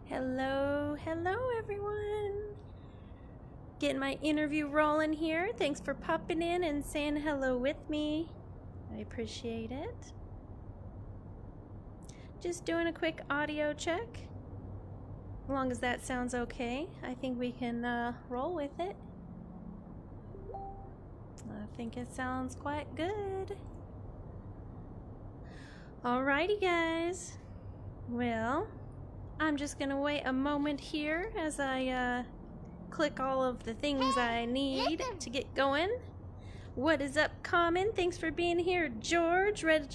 Hello, hello everyone. Getting my interview rolling here. Thanks for popping in and saying hello with me. I appreciate it. Just doing a quick audio check. As long as that sounds okay, I think we can roll with it. I think it sounds quite good. Alrighty guys. Well, I'm just gonna wait a moment here as I click all of the things I need to get going. What is up, Common? Thanks for being here. George, Red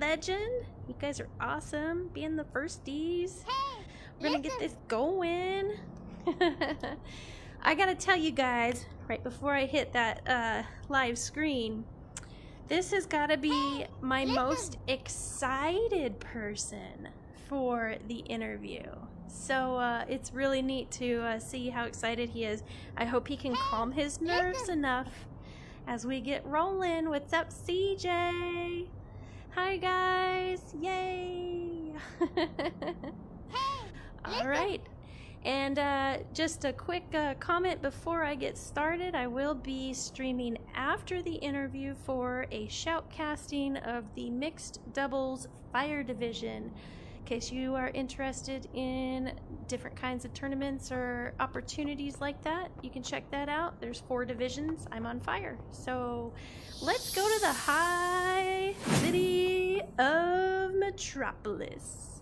Legend. You guys are awesome. Being the firsties. We're gonna get this going. I gotta tell you guys, right before I hit that live screen, this has gotta be my most excited person for the interview. So it's really neat to see how excited he is. I hope he can calm his nerves enough as we get rolling. What's up, CJ? Hi guys, yay! All right, and just a quick comment before I get started. I will be streaming after the interview for a shoutcasting of the mixed doubles fire division. In case you are interested in different kinds of tournaments or opportunities like that, you can check that out. There's 4 divisions. I'm on fire. So let's go to the high city of Metropolis.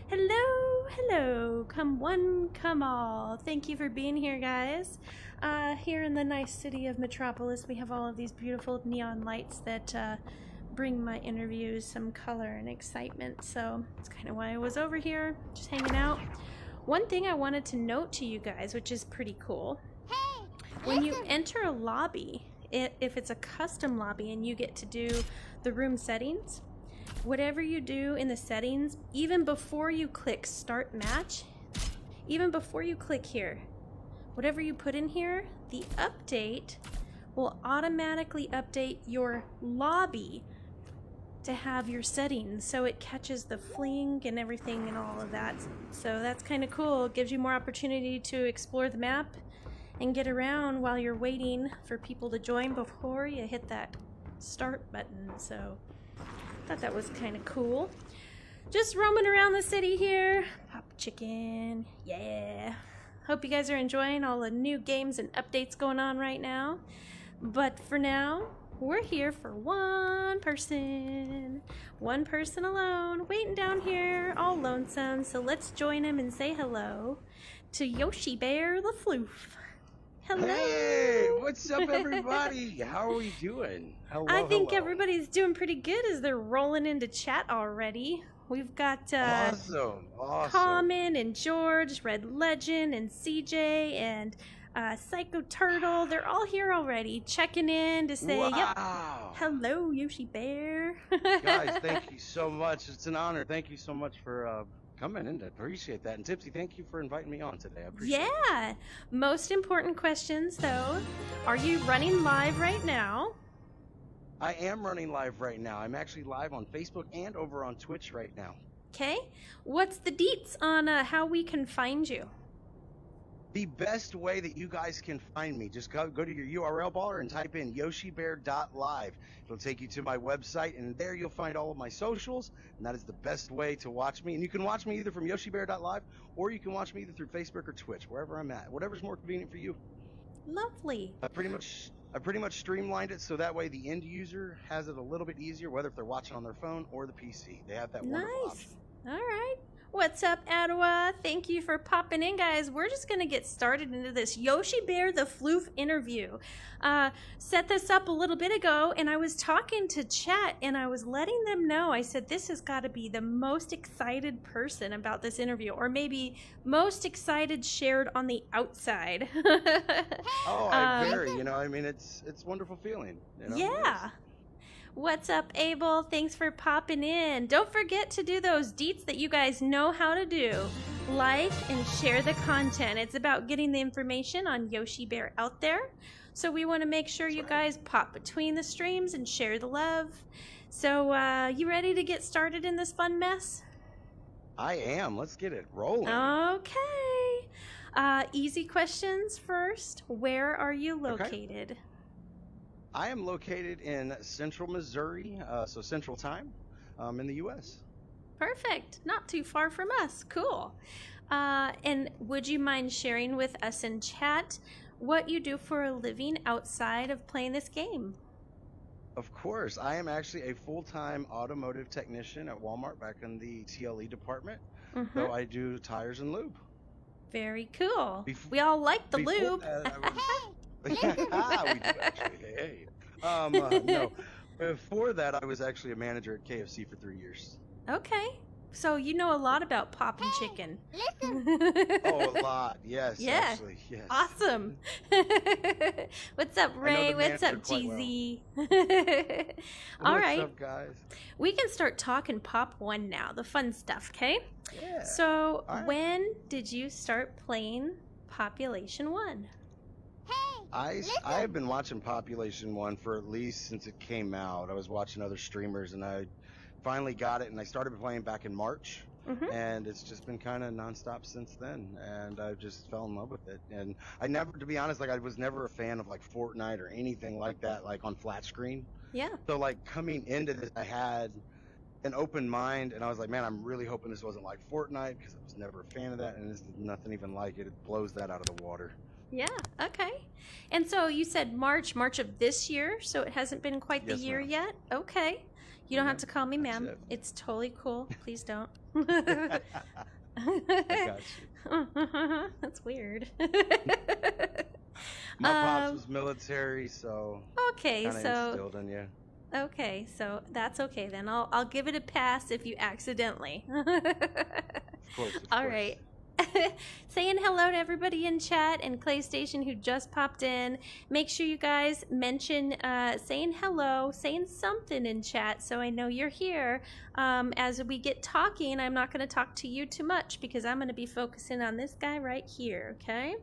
Hello, hello. Come one, come all. Thank you for being here, guys. Here in the nice city of Metropolis, we have all of these beautiful neon lights that bring my interviews some color and excitement, so that's kind of why I was over here just hanging out. One thing I wanted to note to you guys, which is pretty cool, when you enter a lobby, if it's a custom lobby and you get to do the room settings, whatever you do in the settings, even before you click start match, even before you click here, whatever you put in here, the update will automatically update your lobby to have your settings, so it catches the fling and everything and all of that. So that's kind of cool. It gives you more opportunity to explore the map and get around while you're waiting for people to join before you hit that start button. So I thought that was kind of cool. Just roaming around the city here. Pop chicken, yeah. Hope you guys are enjoying all the new games and updates going on right now. But for now, we're here for one person alone, waiting down here, all lonesome. So let's join him and say hello to YoshiBear the FLoof. Hello. Hey, what's up, everybody? How are we doing? Hello, I think hello. everybody's doing pretty good as they're rolling into chat already. We've got awesome. Common and George, Red Legend and CJ and Psycho Turtle. They're all here already, checking in to say, wow. Yep, hello, YoshiBear. Guys, thank you so much. It's an honor. Thank you so much for coming in. I appreciate that. And Tipsy, thank you for inviting me on today. I appreciate it. Yeah. Most important questions, though. Are you running live right now? I am running live right now. I'm actually live on Facebook and over on Twitch right now. Okay. What's the deets on how we can find you? The best way that you guys can find me, just go to your URL bar and type in YoshiBear.live. It'll take you to my website, and there you'll find all of my socials, and that is the best way to watch me. And you can watch me either from YoshiBear.live, or you can watch me either through Facebook or Twitch, wherever I'm at. Whatever's more convenient for you. Lovely. I pretty much streamlined it so that way the end user has it a little bit easier, whether if they're watching on their phone or the PC. They have that wonderful option. All right. What's up, Adwa? Thank you for popping in, guys. We're just going to get started into this YoshiBear the FLoof interview. Set this up a little bit ago, and I was talking to chat, and I was letting them know. I said, this has got to be the most excited person about this interview, or maybe most excited shared on the outside. Oh, I very, I mean, it's a wonderful feeling. Yeah. What's up, Abel? Thanks for popping in. Don't forget to do those deets that you guys know how to do. Like and share the content. It's about getting the information on YoshiBear out there. So we want to make sure you guys pop between the streams and share the love. So, you ready to get started in this fun mess? I am. Let's get it rolling. Okay. Easy questions first. Where are you located? Okay. I am located in central Missouri, so Central Time, in the U.S. Perfect. Not too far from us. Cool. And would you mind sharing with us in chat what you do for a living outside of playing this game? Of course. I am actually a full-time automotive technician at Walmart back in the TLE department. So I do tires and lube. Very cool. We all like the lube. We do actually. Hey. No. Before that, I was actually a manager at KFC for 3 years. Okay. So you know a lot about popping chicken. Oh, a lot. Yes, yeah. Actually, yes. Awesome. What's up, Ray? What's up, GZ? Well. All right. What's up, guys? We can start talking Pop 1 now, the fun stuff, okay? Yeah. So, when did you start playing Population 1? I have been watching Population 1 for at least since it came out. I was watching other streamers, and I finally got it, and I started playing back in March, and it's just been kind of nonstop since then, and I just fell in love with it. And I never, to be honest, like I was never a fan of like Fortnite or anything like that, like on flat screen. Yeah. So like coming into this, I had an open mind, and I was like, man, I'm really hoping this wasn't like Fortnite, because I was never a fan of that, and this is nothing even like it. It blows that out of the water. Yeah, okay. And so you said March of this year, so it hasn't been quite the year yet? Okay. You don't have to call me ma'am. It's totally cool. Please don't. I got you. That's weird. My pops was military, so okay, so instilled in you. Okay, so that's okay then. I'll give it a pass if you accidentally. Of course. All right. Saying hello to everybody in chat and PlayStation who just popped in. Make sure you guys mention saying hello, saying something in chat so I know you're here. As we get talking, I'm not going to talk to you too much because I'm going to be focusing on this guy right here, okay?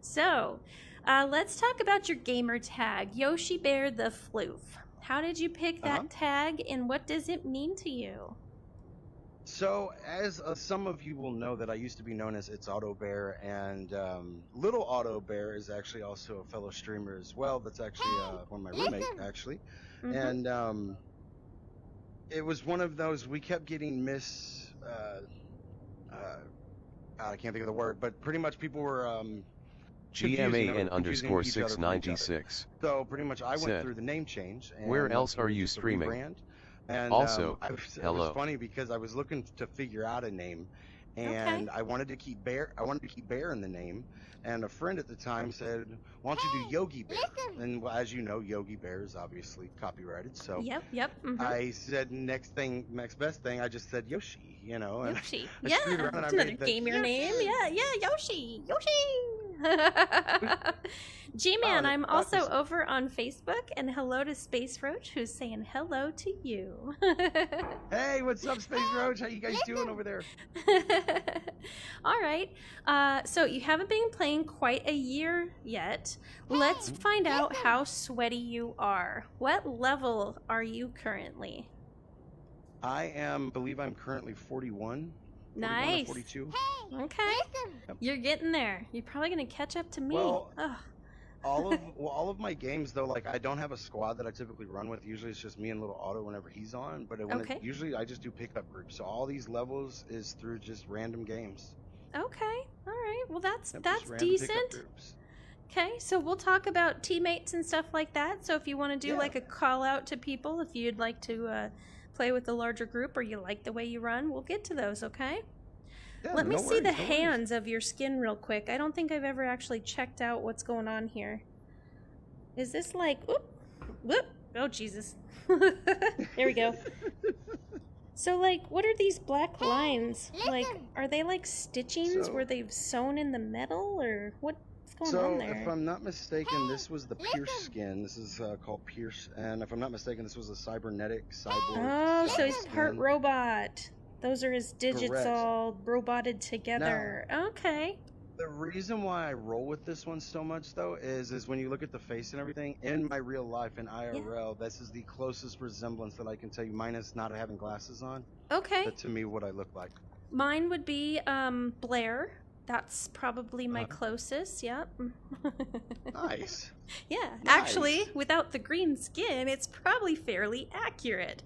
So, let's talk about your gamer tag, YoshiBear the FLoof. How did you pick that tag and what does it mean to you? So, as some of you will know, that I used to be known as It's Auto Bear, and Little Auto Bear is actually also a fellow streamer as well. That's actually one of my roommates, actually. And it was one of those, we kept getting I can't think of the word, but pretty much people were GMAN_696. So pretty much I went through the name change. And where else are you streaming? Rebrand. And also, it was funny because I was looking to figure out a name, and I wanted to keep Bear. I wanted to keep Bear in the name, and a friend at the time said, "Why don't you do Yogi Bear?" And as you know, Yogi Bear is obviously copyrighted. So I said, next best thing. I just said Yoshi, you know. And Yoshi, it's another gamer name. Yeah, Yoshi. G-Man, I'm also over on Facebook, and hello to Space Roach, who's saying hello to you. Hey, what's up, Space Roach? How you guys doing over there? All right, so you haven't been playing quite a year yet. Let's find out how sweaty you are. What level are you currently? I believe I'm currently 41. Nice. 42. Okay. Yep. You're getting there. You're probably going to catch up to me. Well, all of my games, though, like I don't have a squad that I typically run with. Usually it's just me and Little Otto whenever he's on. But usually I just do pickup groups. So all these levels is through just random games. Okay. All right. Well, that's decent. Okay. So we'll talk about teammates and stuff like that. So if you want to do like a call out to people, if you'd like to play with a larger group or you like the way you run, we'll get to those, okay? Yeah, Let me see the hands of your skin real quick. I don't think I've ever actually checked out what's going on here. Is this like, whoop, oh Jesus. There we go. So like, what are these black lines? Like, are they like stitchings where they've sewn in the metal, or what's going on there? So if I'm not mistaken, this was the Pierce skin. This is called Pierce, and if I'm not mistaken, this was a cybernetic cyborg. Oh, so he's part robot. Those are his digits all roboted together. Now, okay. The reason why I roll with this one so much, though, is when you look at the face and everything, in my real life, in IRL, this is the closest resemblance that I can tell you, minus not having glasses on. Okay. But to me, what I look like. Mine would be Blair. That's probably my closest. Yep. Nice. Yeah, Nice. actually, without the green skin, it's probably fairly accurate.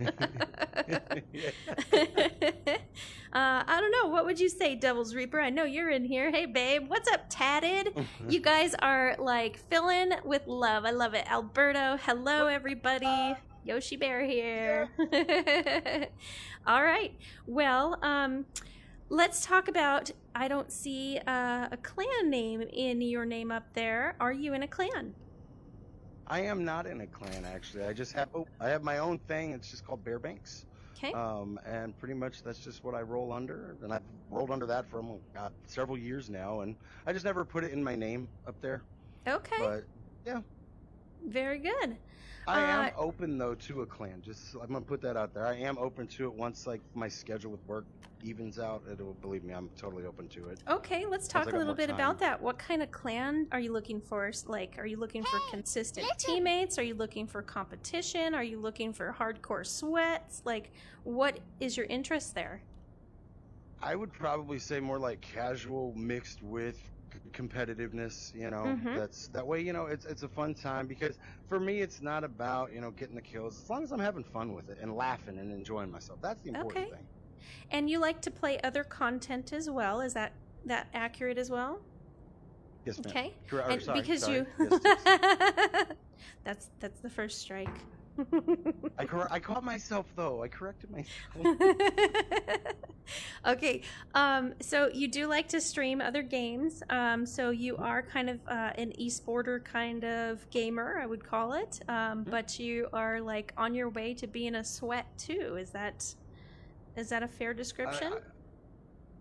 I don't know. What would you say, Devil's Reaper? I know you're in here. Hey, babe. What's up, Tatted? You guys are, like, filling with love. I love it. Alberto, hello, everybody. Yoshi Bear here. All right. Well, let's talk about, I don't see a clan name in your name up there. Are you in a clan? I am not in a clan, actually. I have my own thing. It's just called Bearbanks. Okay. And pretty much that's just what I roll under. And I've rolled under that for several years now. And I just never put it in my name up there. Okay. But, yeah. Very good. I am open, though, to a clan. I'm going to put that out there. I am open to it once, like, my schedule with work evens out. Believe me, I'm totally open to it. Okay, let's talk a little bit about that. What kind of clan are you looking for? Like, are you looking for consistent teammates? Are you looking for competition? Are you looking for hardcore sweats? Like, what is your interest there? I would probably say more like casual mixed with competitiveness, you know. That way, you know, it's a fun time, because for me it's not about, you know, getting the kills, as long as I'm having fun with it and laughing and enjoying myself. That's the important thing. And you like to play other content as well. Is that accurate as well? Yes, ma'am. Okay. And sorry, because sorry. you Yes, that's the first strike. I caught myself, though. I corrected myself. Okay, so you do like to stream other games. So you are kind of an esporter kind of gamer, I would call it. But you are like on your way to being a sweat too. Is that a fair description?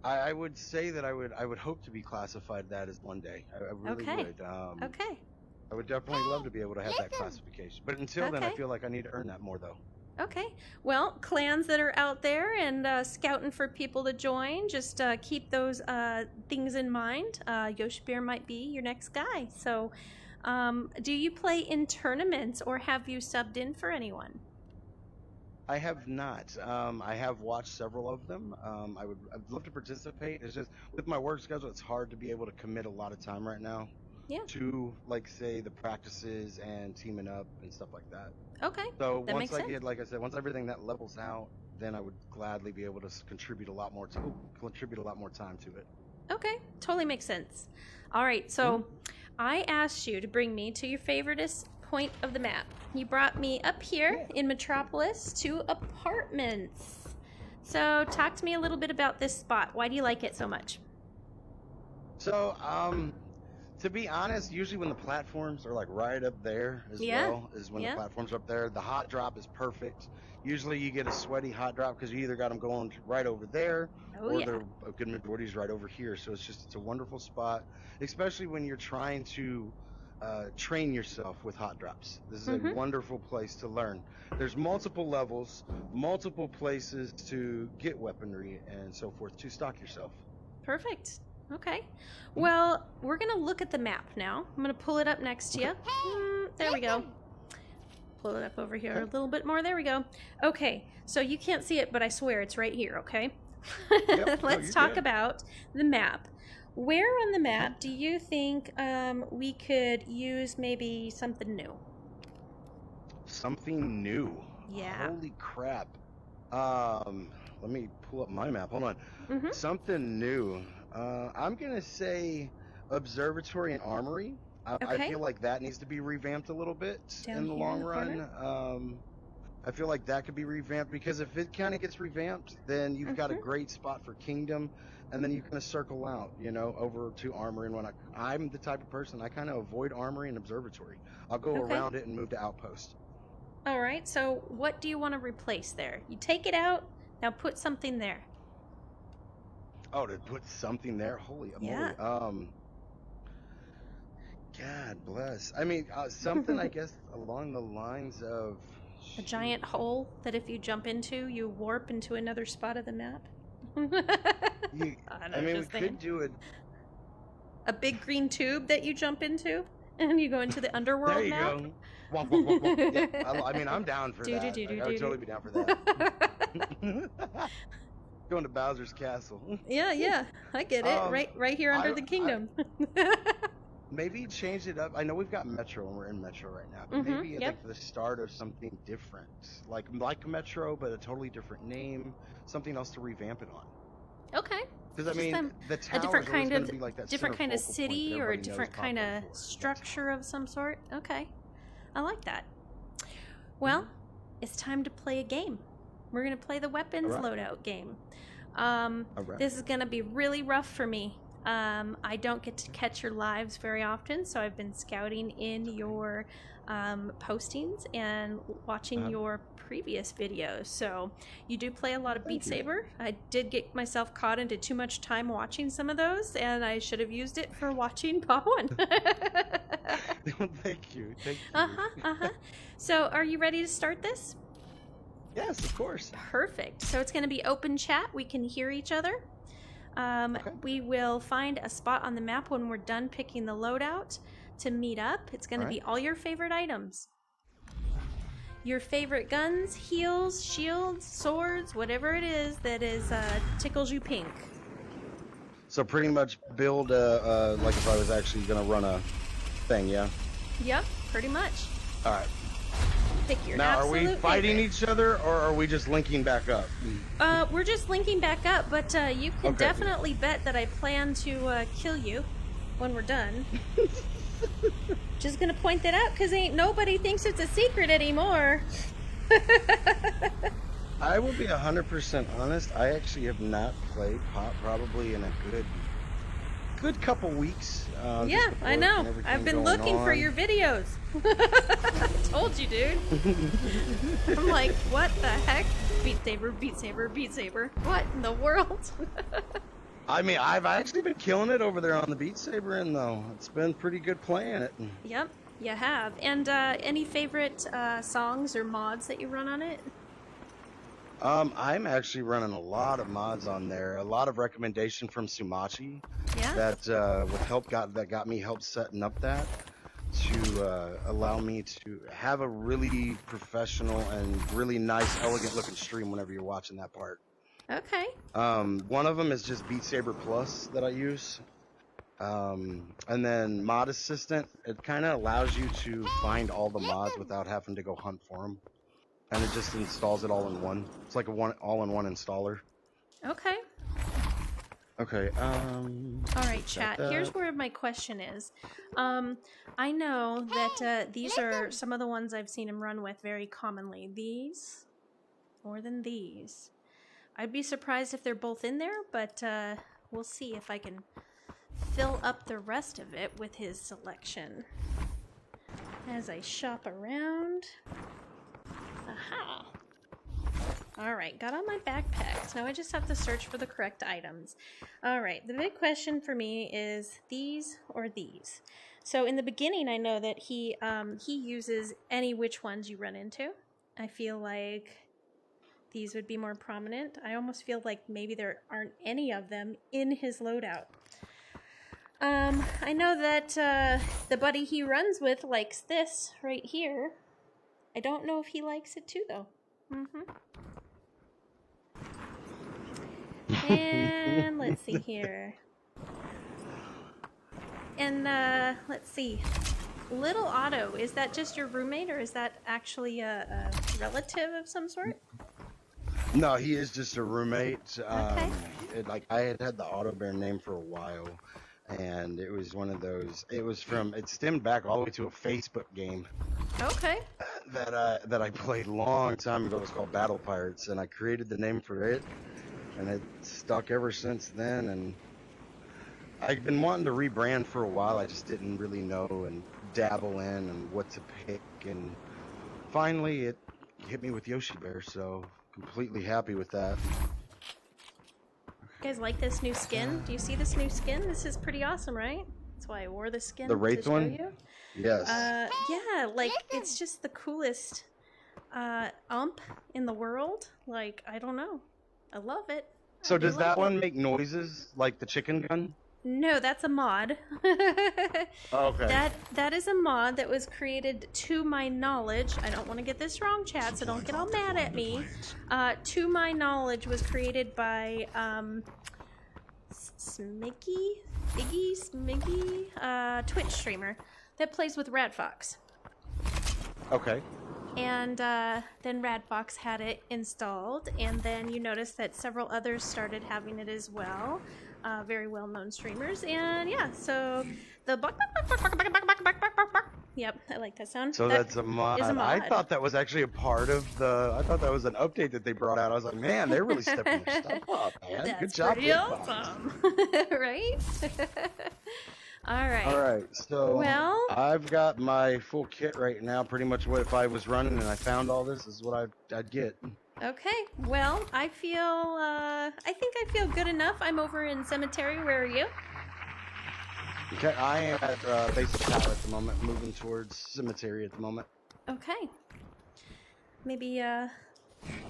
I would say that I would hope to be classified that as one day. I really would. Okay. I would definitely love to be able to have that classification. But until then, I feel like I need to earn that more, though. Okay. Well, clans that are out there and scouting for people to join, just keep those things in mind. YoshiBear might be your next guy. So do you play in tournaments, or have you subbed in for anyone? I have not. I have watched several of them. I'd love to participate. It's just with my work schedule, it's hard to be able to commit a lot of time right now. Yeah. To, like, say, the practices and teaming up and stuff like that. Okay. So that once makes I get, like I said, once everything that levels out, then I would gladly be able to contribute a lot more time to it. Okay, totally makes sense. All right, so I asked you to bring me to your favoriteest point of the map. You brought me up here in Metropolis to apartments. So talk to me a little bit about this spot. Why do you like it so much? So, to be honest, usually when the platforms are like right up there as well, is when the platforms are up there. The hot drop is perfect. Usually you get a sweaty hot drop because you either got them going right over there, or they're a good majority is right over here. So it's a wonderful spot, especially when you're trying to train yourself with hot drops. This is a wonderful place to learn. There's multiple levels, multiple places to get weaponry and so forth to stock yourself. Perfect. Okay. Well, we're going to look at the map now. I'm going to pull it up next to you. There we go. Pull it up over here a little bit more. There we go. Okay. So you can't see it, but I swear it's right here, okay? Let's talk about the map. Where on the map do you think we could use maybe something new? Something new? Yeah. Holy crap. Let me pull up my map. Hold on. Something new. I'm going to say Observatory and Armory. I feel like that needs to be revamped a little bit in the long run. I feel like that could be revamped, because if it kind of gets revamped, then you've got a great spot for Kingdom, and then you kind of circle out, you know, over to Armory and whatnot. I'm the type of person, I kind of avoid Armory and Observatory. I'll go around it and move to Outpost. All right, so what do you want to replace there? You take it out, now put something there. Oh, to put something there? Holy moly. Yeah. God bless. I mean, something, I guess, along the lines of... A giant hole that if you jump into, you warp into another spot of the map? I mean, we could do it... A big green tube that you jump into, and you go into the underworld there you map? Go. Womp, womp, womp, womp. Yeah, I mean, I'm down for that. I would totally be down for that. Going to Bowser's Castle. Yeah, I get it. Right here under the kingdom. Maybe change it up. I know we've got Metro and we're in Metro right now. But maybe like the start of something different, like Metro, but a totally different name, something else to revamp it on. Okay. Because I mean, the tower a different is kind going of to be like that different kind of city or a different kind of Forest. structure of some sort. Okay, I like that. Well, it's time to play a game. We're gonna play the weapons loadout game. This is gonna be really rough for me. I don't get to catch your lives very often, so I've been scouting in your postings and watching your previous videos. So you do play a lot of Beat Saber. I did get myself caught into too much time watching some of those, and I should have used it for watching Pop 1. Thank you. So are you ready to start this? Yes, of course. Perfect. So it's going to be open chat. We can hear each other. We will find a spot on the map when we're done picking the loadout to meet up. It's going to be all your favorite items. Your favorite guns, heals, shields, swords, whatever it is that tickles you pink. So pretty much build like if I was actually going to run a thing, yeah? Yep, pretty much. All right. Pick your now, are we fighting each other, or are we just linking back up? We're just linking back up, but you can definitely bet that I plan to kill you when we're done. Just gonna point that out, because ain't nobody thinks it's a secret anymore. I will be 100% honest. I actually have not played Pop probably in a good couple weeks. Yeah, I know. I've been looking for your videos. I told you, dude. I'm like, what the heck? Beat Saber, Beat Saber, Beat Saber. What in the world? I mean, I've actually been killing it over there on the Beat Saber end, though. It's been pretty good playing it. Yep, you have. And any favorite songs or mods that you run on it? I'm actually running a lot of mods on there. A lot of recommendation from Sumachi. Yeah. That got me help setting up that to allow me to have a really professional and really nice, elegant looking stream whenever you're watching that part. Okay. One of them is just Beat Saber Plus that I use. And then Mod Assistant, it kind of allows you to find all the mods without having to go hunt for them. And it just installs it all in one. It's like a all-in-one installer. Okay. Okay, all right, chat. Here's where my question is. I know that these are some of the ones I've seen him run with very commonly. These, more than these. I'd be surprised if they're both in there, but we'll see if I can fill up the rest of it with his selection. As I shop around. Aha! Alright, got all my backpacks. Now I just have to search for the correct items. Alright, the big question for me is these or these. So in the beginning, I know that he uses any which ones you run into. I feel like these would be more prominent. I almost feel like maybe there aren't any of them in his loadout. I know that the buddy he runs with likes this right here. I don't know if he likes it too, though. And let's see here. And let's see. Little Otto, is that just your roommate, or is that actually a relative of some sort? No, he is just a roommate. Okay. I had the Otto Bear name for a while, and it was one of those. It stemmed back all the way to a Facebook game. Okay. That I played a long time ago. It was called Battle Pirates, and I created the name for it, and it stuck ever since then. And I've been wanting to rebrand for a while. I just didn't really know and dabble in and what to pick, and finally it hit me with YoshiBear, so completely happy with that. You guys like this new skin? Do you see this new skin? This is pretty awesome, right? That's why I wore the skin. The Wraith to show one? you. Yes. Yeah, like it's just the coolest ump in the world. Like, I don't know. I love it. So does that one make noises like the chicken gun? No, that's a mod. Okay. That is a mod that was created, to my knowledge. I don't want to get this wrong, Chad, so don't get all mad at me. To my knowledge, was created by Smiggy, Twitch streamer that plays with Radfox. Okay. And then Radfox had it installed, and then you notice that several others started having it as well. Very well-known streamers, and yeah, so the yep, I like that sound. So that's a mod. Is a mod. I thought that was actually a part of the. I thought that was an update that they brought out. I was like, man, they're really stepping their stuff up, man. That's Good job, pretty awesome, right? All right. All right, so Well, I've got my full kit right now. Pretty much what if I was running and I found all this is what I'd get. okay. Well, I think I feel good enough. I'm over in Cemetery. Where are you? Okay, I am at base of tower at the moment, moving towards cemetery at the moment. Okay. Maybe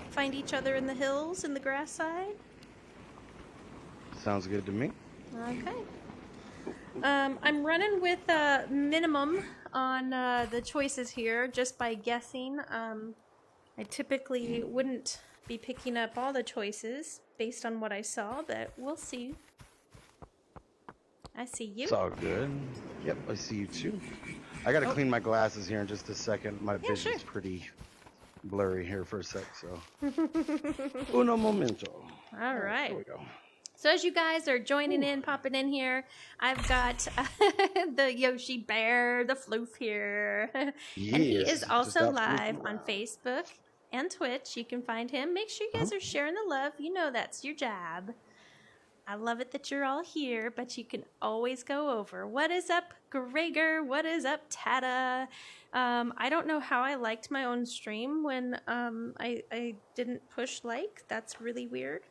find each other in the hills, in the grass side. Sounds good to me. Okay. I'm running with minimum on the choices here, just by guessing. I typically wouldn't be picking up all the choices based on what I saw, but we'll see. I see you. It's all good. Yep, I see you too. I gotta clean my glasses here in just a second. My vision's pretty blurry here for a sec, so. Uno momento. All right. There we go. So as you guys are joining in, popping in here, I've got the YoshiBear the FLoof here. And he is also live on Facebook and Twitch. You can find him. Make sure you guys are sharing the love. You know that's your job. I love it that you're all here, but you can always go over. What is up, Gregor? What is up, Tata? I don't know how I liked my own stream when I didn't push like. That's really weird.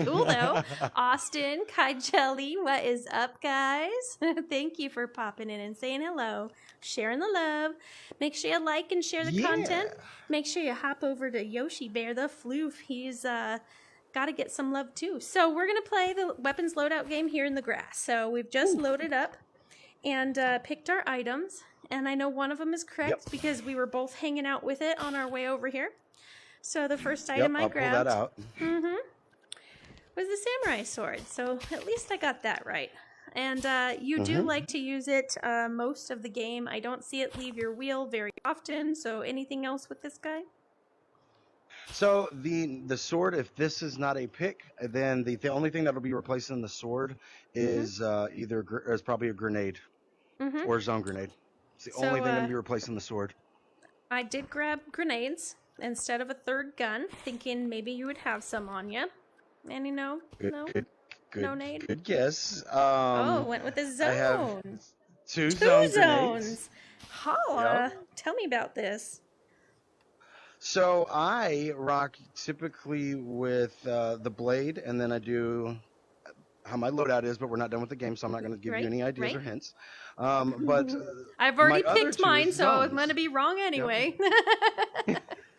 Cool though. Austin, Kai Jelly, what is up, guys? Thank you for popping in and saying hello, sharing the love. Make sure you like and share the content. Make sure you hop over to YoshiBear the FLoof. He's got to get some love too. So we're gonna play the weapons loadout game here in the grass. So we've just loaded up and picked our items, and I know one of them is correct because we were both hanging out with it on our way over here. So the first item I grabbed, pull that out. Was the samurai sword. So at least I got that right. And you do like to use it most of the game. I don't see it leave your wheel very often. So anything else with this guy? So the sword, if this is not a pick, then the only thing that'll be replacing the sword is is probably a grenade or a zone grenade. It's the only thing that'll be replacing the sword. I did grab grenades instead of a third gun, thinking maybe you would have some on you. And no nade. Good guess. Went with the zones. I have two zones. Grenades. Holla! Tell me about this. So I rock typically with the blade, and then I do how my loadout is, but we're not done with the game, so I'm not going to give you any ideas or hints. But I've already picked mine, so I'm going to be wrong anyway.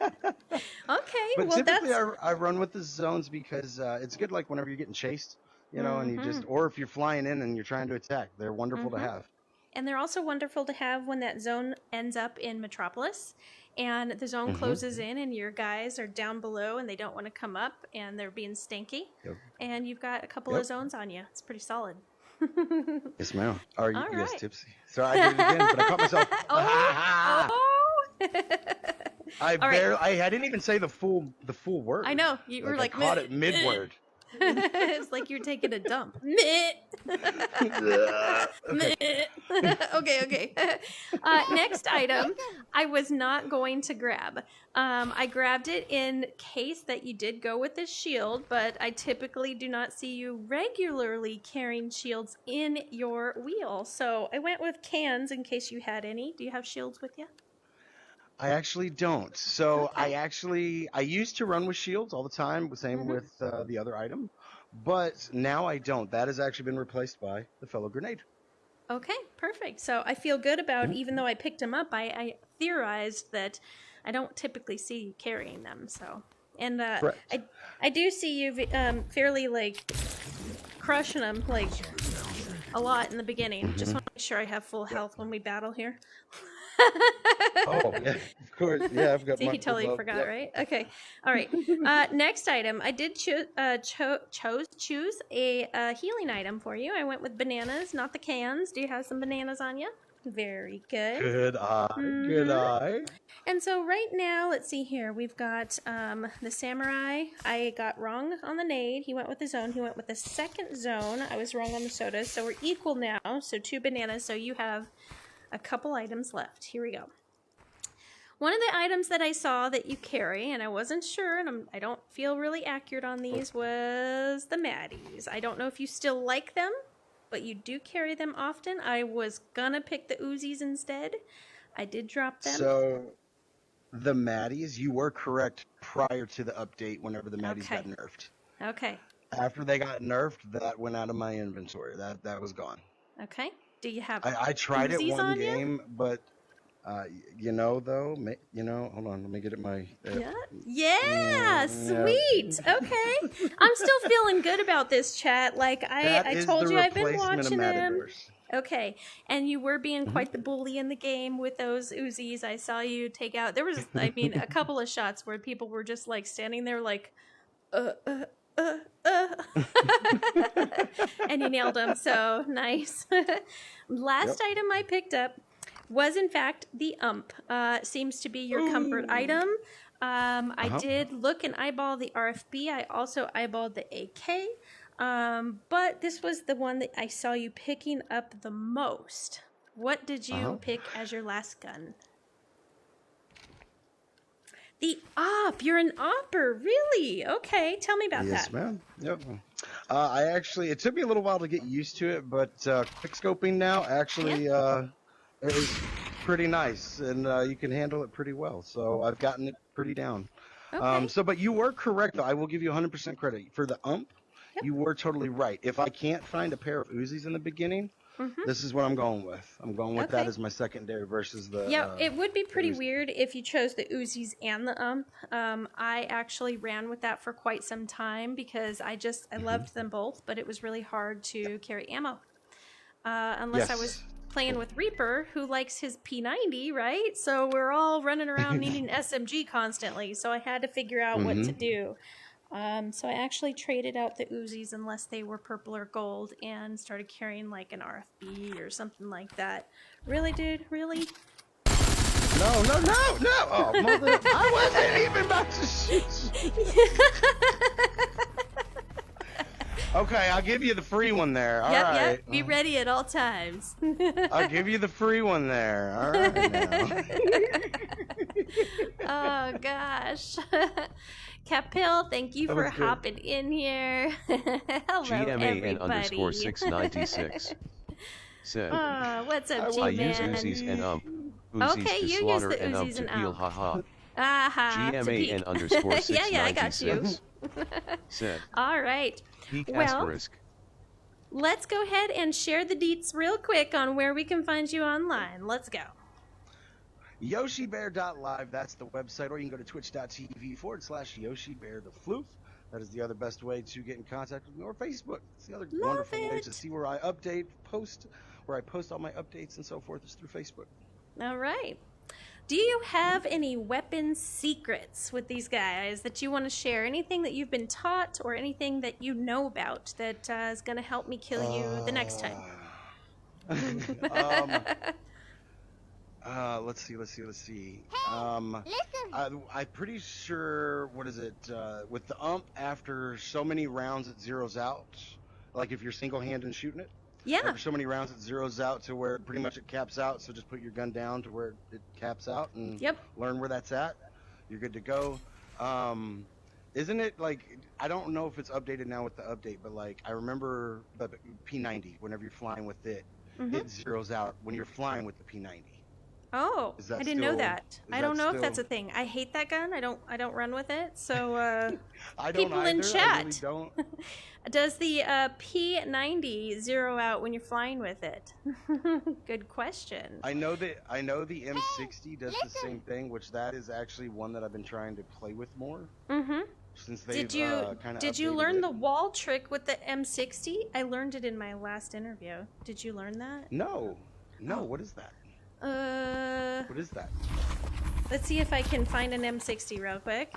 Okay, but typically I run with the zones because it's good, like whenever you're getting chased, you know, and you just, or if you're flying in and you're trying to attack, they're wonderful to have. And they're also wonderful to have when that zone ends up in Metropolis and the zone closes in and your guys are down below and they don't want to come up and they're being stanky. And you've got a couple of zones on you. It's pretty solid. Yes, ma'am. Are you yes, tipsy? So I did it again, but I caught myself. I didn't even say the full word. I know. You were like I caught it mid-word. It's like you're taking a dump. Okay. Next item, I was not going to grab. I grabbed it in case that you did go with this shield, but I typically do not see you regularly carrying shields in your wheel. So I went with cans in case you had any. Do you have shields with you? I actually don't. So I used to run with shields all the time, same with the other item, but now I don't. That has actually been replaced by the fellow grenade. Okay, perfect. So I feel good about, even though I picked them up, I theorized that I don't typically see you carrying them. So, and I do see you fairly like crushing them like a lot in the beginning. Just want to make sure I have full health when we battle here. Oh, yeah, of course. Yeah, I've got See, my he totally love. forgot, Yep. right? Okay. All right. Next item. I did choose a healing item for you. I went with bananas, not the cans. Do you have some bananas on you? Very good. Good eye. Good eye. And so right now, let's see here. We've got the samurai. I got wrong on the nade. He went with the zone. He went with the second zone. I was wrong on the sodas. So we're equal now. So 2 bananas. So you have a couple items left. Here we go. One of the items that I saw that you carry, and I wasn't sure, and I don't feel really accurate on these, was the Maddies. I don't know if you still like them, but you do carry them often. I was gonna pick the Uzis instead. I did drop them. So, the Maddies, you were correct prior to the update whenever the Maddies got nerfed. Okay. After they got nerfed, that went out of my inventory. That was gone. Okay. Do you have I tried it Uzis one on game, but, you know, though, hold on, let me get it my... Yeah, sweet. Okay. I'm still feeling good about this, chat. Like, I told you I've been watching them. Okay, and you were being quite the bully in the game with those Uzis. I saw you take out, there was, I mean, a couple of shots where people were just like standing there like, and you nailed them, so nice. Last item I picked up was in fact the seems to be your comfort item. I did look and eyeball the RFB. I also eyeballed the AK. But this was the one that I saw you picking up the most. What did you pick as your last gun? The AWP. You're an AWPer, really? Okay, tell me about that. Yes, ma'am. Yep. It took me a little while to get used to it, but quick scoping now actually is pretty nice, and you can handle it pretty well. So I've gotten it pretty down. Okay. But you were correct, though. I will give you 100% credit for the UMP. Yep. You were totally right. If I can't find a pair of Uzis in the beginning, this is what I'm going with. I'm going with that as my secondary versus the... Yeah, it would be pretty weird if you chose the Uzis and the UMP. I actually ran with that for quite some time because I loved them both, but it was really hard to carry ammo. Unless I was playing with Reaper, who likes his P90, right? So we're all running around needing SMG constantly, so I had to figure out what to do. So I actually traded out the Uzis unless they were purple or gold and started carrying like an RFB or something like that. Really, dude? Really? No. Oh, mother. I wasn't even about to shoot. Okay, I'll give you the free one there. All right. Yep. Be ready at all times. I'll give you the free one there. All right now. Oh, gosh. Capil, thank you for hopping in here. Hello, everybody. GMAN_696 said, what's up, G-Man? I use Uzis and Uzis to slaughter and to heal, haha. GMAN_696 yeah, I got you. said, all right. Peak well, asterisk. Let's go ahead and share the deets real quick on where we can find you online. Let's go. YoshiBear.live, that's the website, or you can go to twitch.tv/YoshiBeartheFloof. That is the other best way to get in contact with me, or Facebook. It's the other wonderful way to see where I post all my updates and so forth is through Facebook. All right. Do you have any weapon secrets with these guys that you want to share? Anything that you've been taught or anything that you know about that is going to help me kill you the next time? Let's see. I'm pretty sure, with the UMP, after so many rounds it zeroes out, like if you're single-handed shooting it. Yeah. After so many rounds it zeroes out to where pretty much it caps out, so just put your gun down to where it caps out and learn where that's at. You're good to go. Isn't it like, I don't know if it's updated now with the update, but like I remember the P90, whenever you're flying with it, it zeroes out when you're flying with the P90. Oh, I didn't know that. I don't know if that's a thing. I hate that gun. I don't run with it. So I don't people either. in chat. I really don't. Does the P90 zero out when you're flying with it? Good question. I know the M60 does the same thing, which that is actually one that I've been trying to play with more. since they've kind of did you learn the wall trick with the M60? I learned it in my last interview. Did you learn that? No. Oh. What is that? What is that? Let's see if I can find an M60 real quick.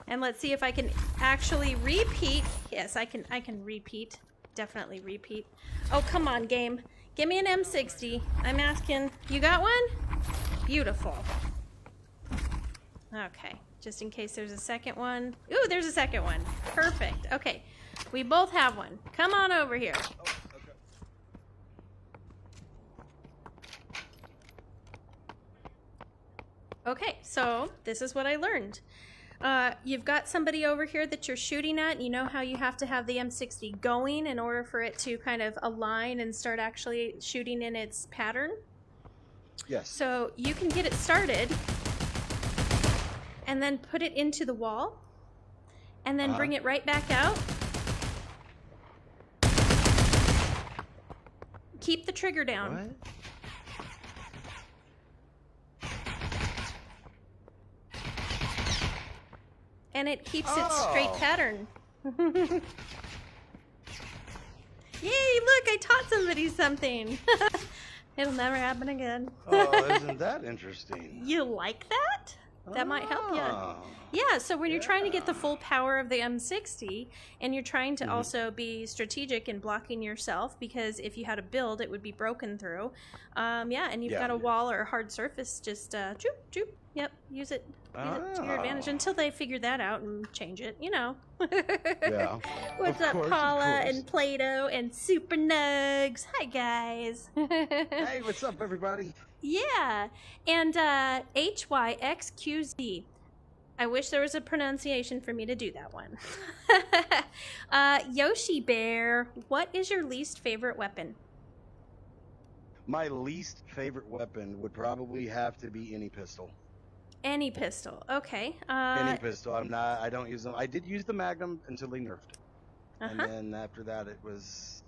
And let's see if I can actually repeat. Yes, I can repeat. Definitely repeat. Oh, come on, game. Give me an M60. I'm asking. You got one? Beautiful. Okay, just in case there's a second one. Ooh, there's a second one. Perfect. Okay, we both have one. Come on over here. Oh, okay. Okay, so this is what I learned. You've got somebody over here that you're shooting at. You know how you have to have the M60 going in order for it to kind of align and start actually shooting in its pattern? Yes. So you can get it started and then put it into the wall and then bring it right back out. Keep the trigger down. What? And it keeps its straight pattern. Yay, look, I taught somebody something. It'll never happen again. Oh, isn't that interesting? You like that? That might help you. Yeah, so when you're trying to get the full power of the M60 and you're trying to also be strategic in blocking yourself, because if you had a build, it would be broken through. Yeah, and you've got a wall or a hard surface, just choop, choop. Yep, use it to your advantage until they figure that out and change it, you know. Yeah. What's up, Paula and Plato and Super Nugs? Hi, guys. Hey, what's up, everybody? Yeah, and HYXQZ. I wish there was a pronunciation for me to do that one. Yoshi Bear, what is your least favorite weapon? My least favorite weapon would probably have to be any pistol. Any pistol, okay. Any pistol. I don't use them. I did use the Magnum until they nerfed it. And then after that,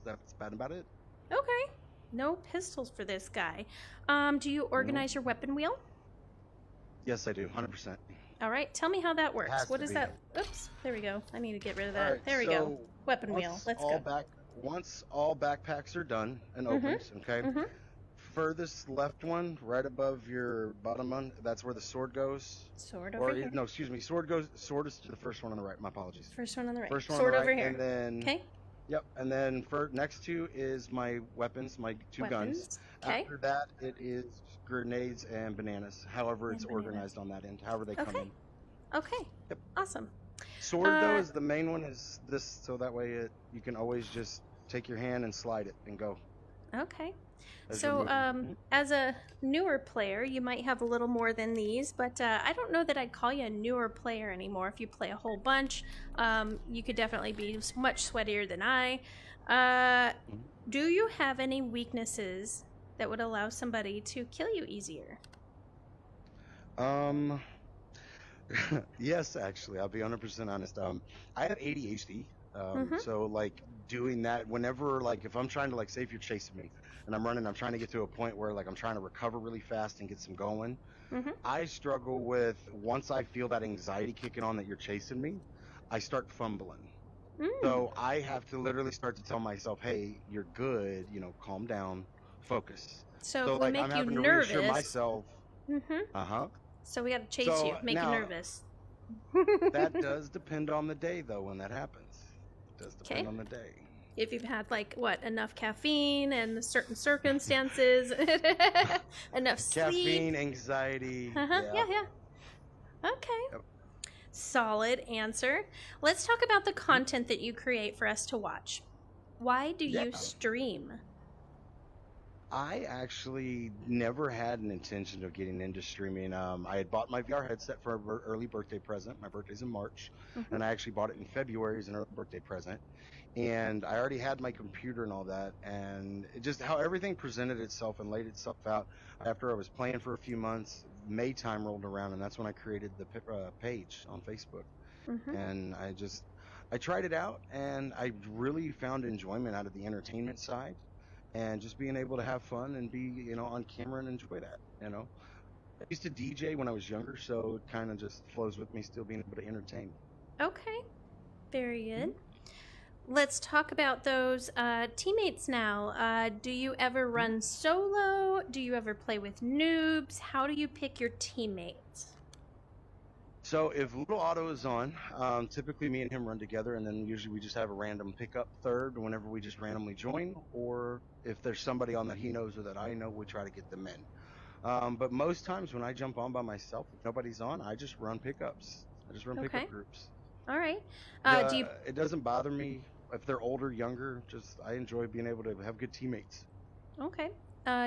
that's about it. Okay. No pistols for this guy. Do you organize your weapon wheel? Yes, I do. 100%. All right. Tell me how that works. What is that? Oops. There we go. I need to get rid of that. Right, there we go. Weapon wheel. Let's go. Once all backpacks are done and opened, okay? Furthest left one, right above your bottom one, that's where the sword goes. Sword over here? No, excuse me. Sword is to the first one on the right. My apologies. First one on the right. First one sword on the right, over here. And then, okay. Yep, and then next to is my weapons, my two guns. Okay. After that, it is grenades and bananas. However, it's organized on that end. However they come in. Okay. Yep. Awesome. Sword though is the main one. Is this so that way you can always just take your hand and slide it and go. Okay. So, as a newer player, you might have a little more than these, but I don't know that I'd call you a newer player anymore. If you play a whole bunch, you could definitely be much sweatier than I. Do you have any weaknesses that would allow somebody to kill you easier? Yes, actually, I'll be 100% honest. I have ADHD, so like doing that whenever, like if I'm trying to, like, say if you're chasing me and I'm trying to get to a point where like I'm trying to recover really fast and get some going. I struggle with, once I feel that anxiety kicking on that you're chasing me, I start fumbling. So I have to literally start to tell myself, hey, you're good, you know, calm down, focus. So if we like make I'm you having to nervous, reassure myself. So we got to chase you, make you nervous. That does depend on the day, though, when that happens. It does depend on the day. If you've had, like, what, enough caffeine and certain circumstances, enough sleep. Caffeine, anxiety. Yeah. Okay. Yep. Solid answer. Let's talk about the content that you create for us to watch. Why do you stream? I actually never had an intention of getting into streaming. I had bought my VR headset for an early birthday present. My birthday's in March, and I actually bought it in February as an early birthday present. And I already had my computer and all that, and it just how everything presented itself and laid itself out. After I was playing for a few months, May time rolled around, and that's when I created the page on Facebook. And I tried it out, and I really found enjoyment out of the entertainment side. And just being able to have fun and be, you know, on camera and enjoy that, you know. I used to DJ when I was younger, so it kind of just flows with me still being able to entertain. Okay. Very good. Let's talk about those teammates now. Do you ever run solo? Do you ever play with noobs? How do you pick your teammates? So if Little Otto is on, typically me and him run together, and then usually we just have a random pickup third whenever we just randomly join, or if there's somebody on that he knows or that I know, we try to get them in. But most times when I jump on by myself, if nobody's on, I just run pickups. I just run pickup groups. All right. It doesn't bother me if they're older, younger. Just I enjoy being able to have good teammates. Okay.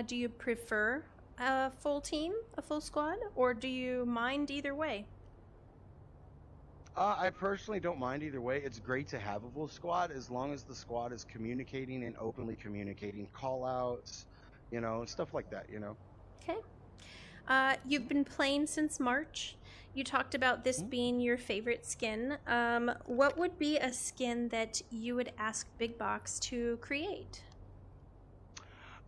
Do you prefer a full team, a full squad, or do you mind either way? I personally don't mind either way. It's great to have a full squad as long as the squad is communicating and openly communicating, call outs, stuff like that, Okay. You've been playing since March. You talked about this being your favorite skin. What would be a skin that you would ask Big Box to create?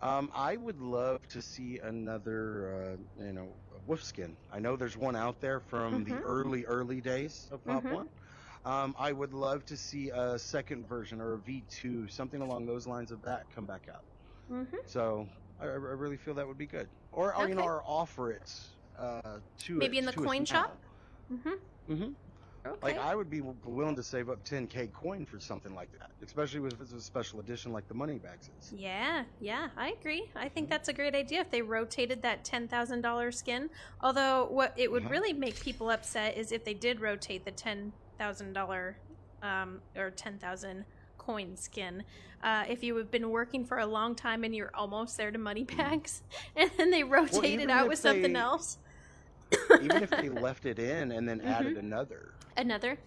I would love to see another, wolf skin. I know there's one out there from the early days of Pop 1. I would love to see a second version or a V2, something along those lines of that come back out. So I really feel that would be good. Or or offer it to maybe in the coin shop. Okay. Like I would be willing to save up 10K coin for something like that, especially if it's a special edition like the money bags is. Yeah, I agree. I think that's a great idea if they rotated that $10,000 skin. Although what it would really make people upset is if they did rotate the $10,000 or 10,000 coin skin. If you have been working for a long time and you're almost there to money bags, and then they rotate it out with something else. Even if they left it in and then added another.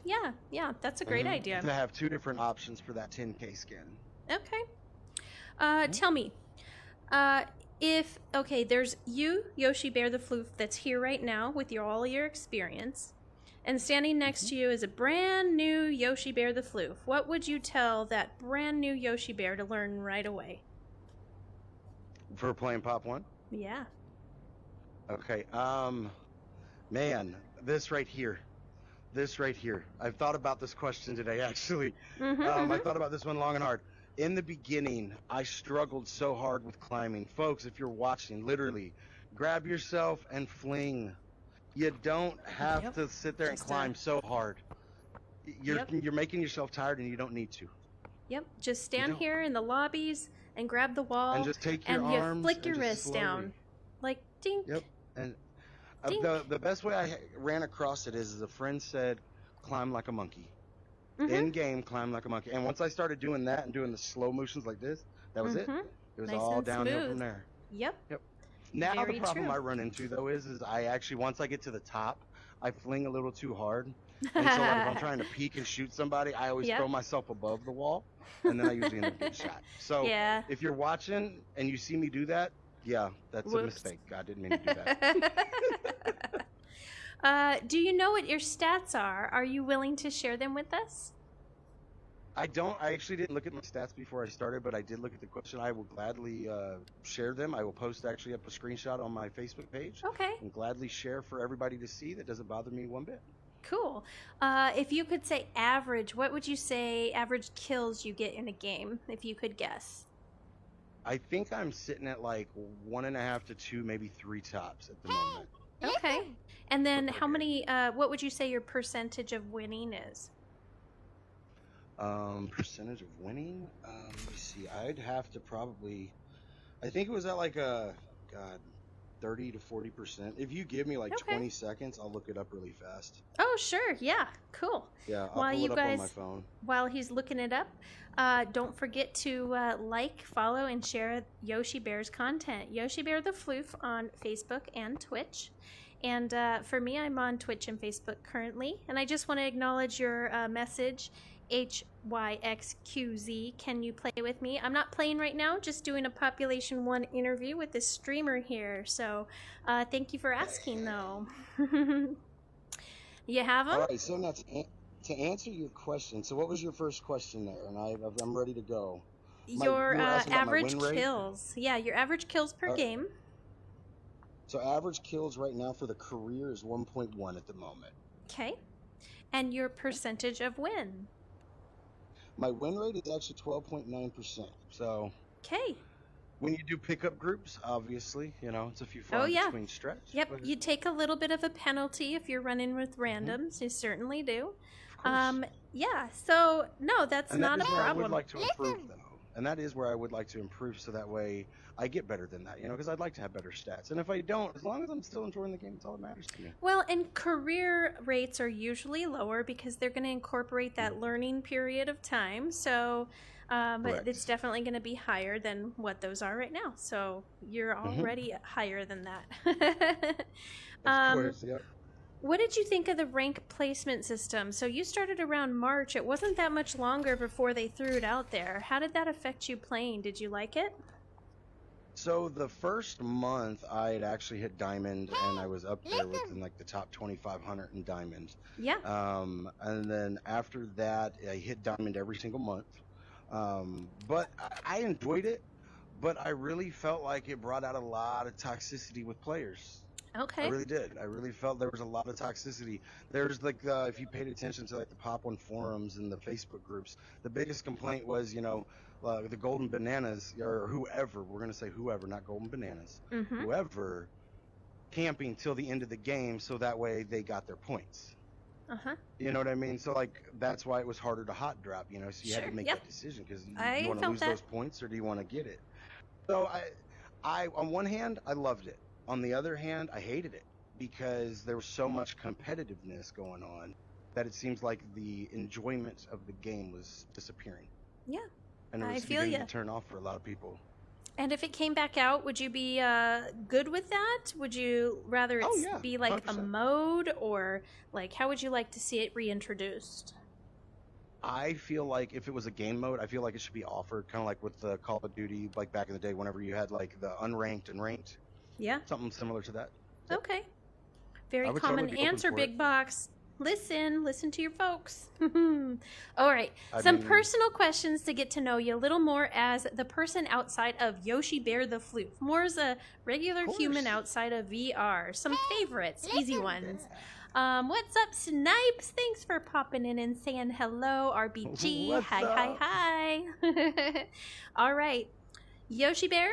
Yeah, that's a great idea. To have two different options for that 10K skin. Okay. Tell me, there's you, YoshiBear the FLoof, that's here right now with all your experience, and standing next to you is a brand new YoshiBear the FLoof. What would you tell that brand new YoshiBear to learn right away? For playing Pop 1? Yeah. Okay, man, this right here. I've thought about this question today, actually. I thought about this one long and hard. In the beginning, I struggled so hard with climbing. Folks, if you're watching, literally, grab yourself and fling. You don't have to sit there and climb so hard. You're making yourself tired and you don't need to. Yep, just stand here in the lobbies and grab the wall. And just take your arms and you flick your wrist down. Like, ding. Yep, and... The best way I ran across it is a friend said, climb like a monkey. In game, climb like a monkey. And once I started doing that and doing the slow motions like this, that was it. It was nice all and downhill smooth. from there. Yep. Now Very the problem true. I run into though is I actually, once I get to the top, I fling a little too hard. And so like, if I'm trying to peek and shoot somebody, I always throw myself above the wall, and then I usually end up getting shot. So if you're watching and you see me do that, yeah, that's a mistake. I didn't mean to do that. Do you know what your stats are? Are you willing to share them with us? I don't. I actually didn't look at my stats before I started, but I did look at the question. I will gladly share them. I will post actually up a screenshot on my Facebook page. Okay. And gladly share for everybody to see. That doesn't bother me one bit. Cool. If you could say average, what would you say average kills you get in a game, if you could guess? I think I'm sitting at like 1.5 to 2, maybe 3 tops at the moment. Okay. And then how many, what would you say your percentage of winning is? Percentage of winning? Let me see. I'd have to probably, I think it was at like 30 to 40%. If you give me like 20 seconds, I'll look it up really fast. Oh, sure. Yeah. Cool. Yeah, I'll pull it up on my phone. While he's looking it up, don't forget to like, follow, and share YoshiBear's content. YoshiBear the FLoof on Facebook and Twitch. And for me, I'm on Twitch and Facebook currently. And I just want to acknowledge your message, HYXQZ. Can you play with me? I'm not playing right now, just doing a Population 1 interview with this streamer here. So thank you for asking, though. You have them? All right, so now to answer your question, so what was your first question there? And I'm ready to go. Your average kills. Yeah, your average kills per game. So average kills right now for the career is 1.1 at the moment. Okay. And your percentage of win? My win rate is actually 12.9%. So, okay. When you do pickup groups, obviously, it's a few far between stretch. Yep, but... you take a little bit of a penalty if you're running with randoms. You certainly do. Of course. Yeah, so, no, that's not a problem. I would like to improve, though. And that is where I would like to improve so that way I get better than that, because I'd like to have better stats. And if I don't, as long as I'm still enjoying the game, it's all that matters to me. Well, and career rates are usually lower because they're going to incorporate that learning period of time. So... but it's definitely going to be higher than what those are right now. So you're already higher than that. Of course, yep. What did you think of the rank placement system? So you started around March. It wasn't that much longer before they threw it out there. How did that affect you playing? Did you like it? So the first month I had actually hit diamond, and I was up there within like the top 2,500 in diamond. Yeah. And then after that, I hit diamond every single month. But I enjoyed it, but I really felt like it brought out a lot of toxicity with players. Okay. I really did. I really felt there was a lot of toxicity. There's like, if you paid attention to like the Pop 1 forums and the Facebook groups, the biggest complaint was, the golden bananas, or whoever, we're going to say whoever, not golden bananas, whoever camping till the end of the game so that way they got their points. You know what I mean? So like that's why it was harder to hot drop, so you had to make that decision because you want to lose those points or do you want to get it? So I on one hand I loved it. On the other hand, I hated it because there was so much competitiveness going on that it seems like the enjoyment of the game was disappearing. Yeah. And it was beginning to turn off for a lot of people. And if it came back out, would you be good with that? Would you rather it be like 100%. A mode, or like how would you like to see it reintroduced? I feel like if it was a game mode, I feel like it should be offered, kind of like with the Call of Duty, like back in the day, whenever you had like the unranked and ranked. Yeah. Something similar to that. Okay. Very common answer, Big Box. Listen to your folks. All right. Some personal questions to get to know you a little more as the person outside of YoshiBear the FLoof. More as a regular human outside of VR. Some favorites, easy ones. What's up, Snipes? Thanks for popping in and saying hello. RBG. What's up? Hi. All right. YoshiBear,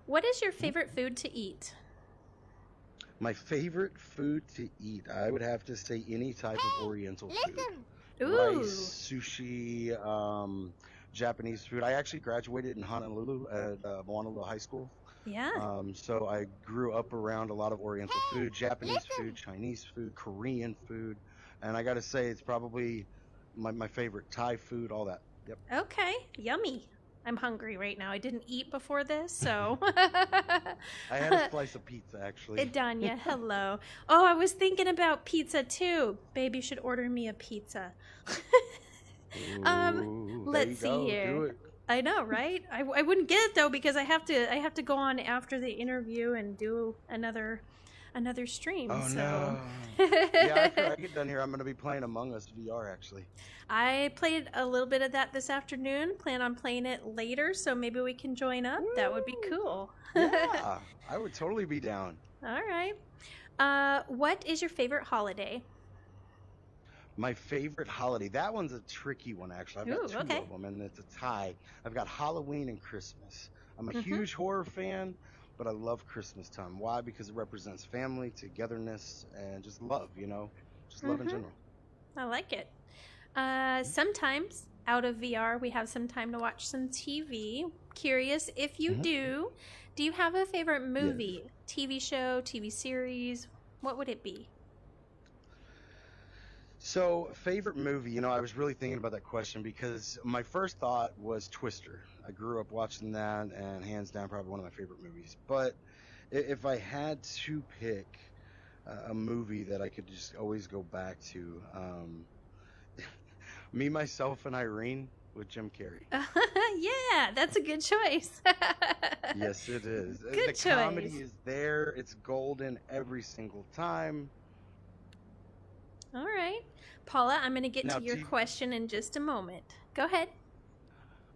what is your favorite food to eat? My favorite food to eat, I would have to say any type of Oriental food. Ooh. Rice, sushi, Japanese food. I actually graduated in Honolulu at Honolulu High School. Yeah. So I grew up around a lot of Oriental food, Japanese food, Chinese food, Korean food. And I got to say, it's probably my favorite. Thai food, all that. Yep. Okay. Yummy. I'm hungry right now. I didn't eat before this, so. I had a slice of pizza, actually. Danya, hello. Oh, I was thinking about pizza, too. Baby should order me a pizza. Let's see here. Do it. I know, right? I wouldn't get it, though, because I have to go on after the interview and do another stream. Oh, so. No. Yeah, after I get done here, I'm going to be playing Among Us VR, actually. I played a little bit of that this afternoon. Plan on playing it later, so maybe we can join up. Woo! That would be cool. Yeah, I would totally be down. All right. What is your favorite holiday? My favorite holiday. That one's a tricky one, actually. I've got two of them, and it's a tie. I've got Halloween and Christmas. I'm a huge horror fan, but I love Christmas time. Why? Because it represents family, togetherness, and just love, Just love in general. I like it. Sometimes out of VR, we have some time to watch some TV. Curious if you do you have a favorite movie, TV show, TV series? What would it be? So, favorite movie, I was really thinking about that question because my first thought was Twister. I grew up watching that, and hands down, probably one of my favorite movies. But if I had to pick a movie that I could just always go back to, Me, Myself, and Irene with Jim Carrey. Yeah, that's a good choice. Yes, it is. Good the choice. Comedy is there. It's golden every single time. All right. Paula, I'm going to get to your question in just a moment. Go ahead.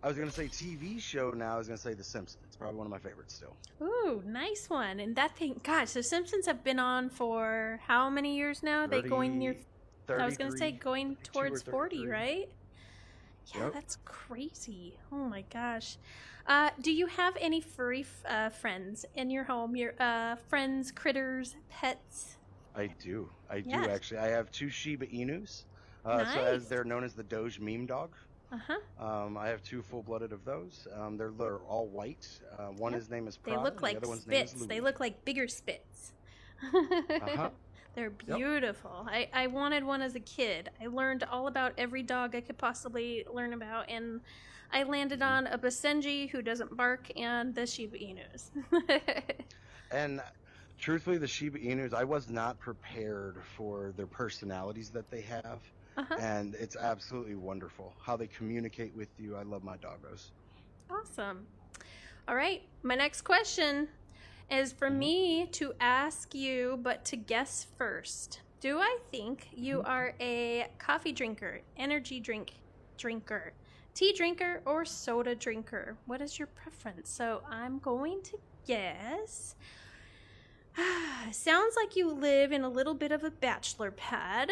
I was going to say TV show now. I was going to say The Simpsons. It's probably one of my favorites still. Ooh, nice one. And that thing, gosh, The Simpsons have been on for how many years now? Are they going near I was going to say going towards 40, right? Yeah, Yep. that's crazy. Oh my gosh. Do you have any furry friends in your home? Your friends, critters, pets? I do. I do Yeah. actually. I have 2 Shiba Inus. Nice. So as they're known as the Doge meme dog. Uh-huh. I have 2 full-blooded of those. They're all white. One Yep. his name is They Prada, look like the other one's name is spits. Louis. They look like bigger spits. Uh-huh. They're beautiful. I wanted one as a kid. I learned all about every dog I could possibly learn about, and I landed on a Basenji who doesn't bark and the Shiba Inus. And truthfully, the Shiba Inus, I was not prepared for their personalities that they have. Uh-huh. And it's absolutely wonderful how they communicate with you. I love my doggos. Awesome. All right, my next question is for me to ask you, but to guess first. Do I think you are a coffee drinker, energy drinker, tea drinker, or soda drinker? What is your preference? So I'm going to guess. Sounds like you live in a little bit of a bachelor pad.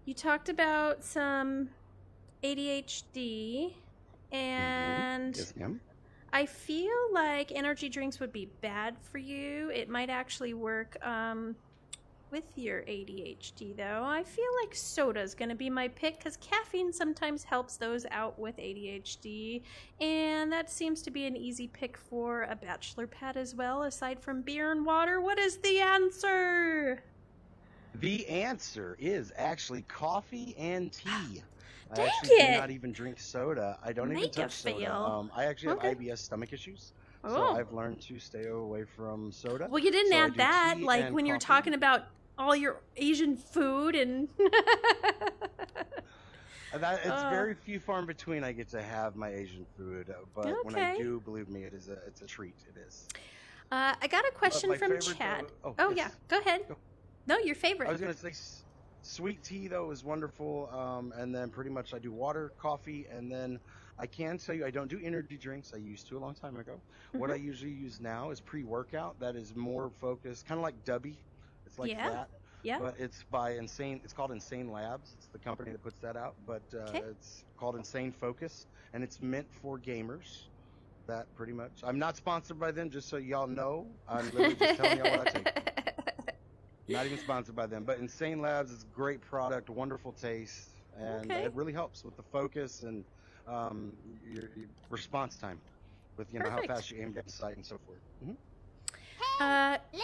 You talked about some ADHD, and Yes, ma'am. I feel like energy drinks would be bad for you. It might actually work with your ADHD, though. I feel like soda is going to be my pick because caffeine sometimes helps those out with ADHD, and that seems to be an easy pick for a bachelor pad as well, aside from beer and water. What is the answer? The answer is actually coffee and tea. I Dang actually it! do not even drink soda. I don't even Make a touch soda. fail. I actually Okay. have IBS stomach issues, so Oh. I've learned to stay away from soda. Well, you didn't So I add do that, tea like and when you're coffee. talking about all your Asian food and. It's very few far in between I get to have my Asian food, but when I Okay. do, believe me, it's a treat. It is. I got a question my from favorite, chat. though- Oh, yes. yeah, go ahead. Go. No, your favorite. I was gonna say sweet tea though is wonderful, and then pretty much I do water, coffee, and then I can tell you I don't do energy drinks. I used to a long time ago. What I usually use now is pre-workout. That is more focused, kind of like Dubby. It's like Yeah. that, Yeah. but it's by Insane. It's called Insane Labs. It's the company that puts that out, but it's called Insane Focus, and it's meant for gamers. That pretty much. I'm not sponsored by them, just so y'all know. I'm literally just telling y'all what I take. Not even sponsored by them, but Insane Labs is a great product, wonderful taste, and Okay. it really helps with the focus and your response time, with how Perfect. fast you aim down sight and so forth.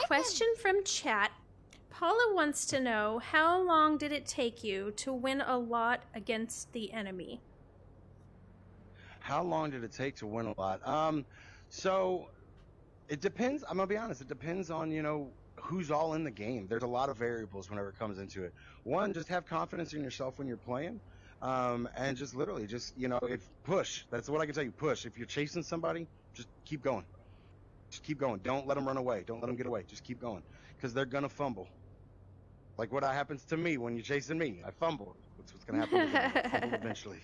Question from chat. Paula wants to know, how long did it take you to win a lot against the enemy? How long did it take to win a lot? So it depends. I'm gonna be honest. It depends on who's all in the game. There's a lot of variables whenever it comes into it. One, just have confidence in yourself when you're playing, and just literally if push. That's what I can tell you. Push. If you're chasing somebody, just keep going. Just keep going. Don't let them run away. Don't let them get away. Just keep going, because they're gonna fumble. Like what happens to me when you're chasing me. I fumble. That's what's gonna happen. I fumble eventually.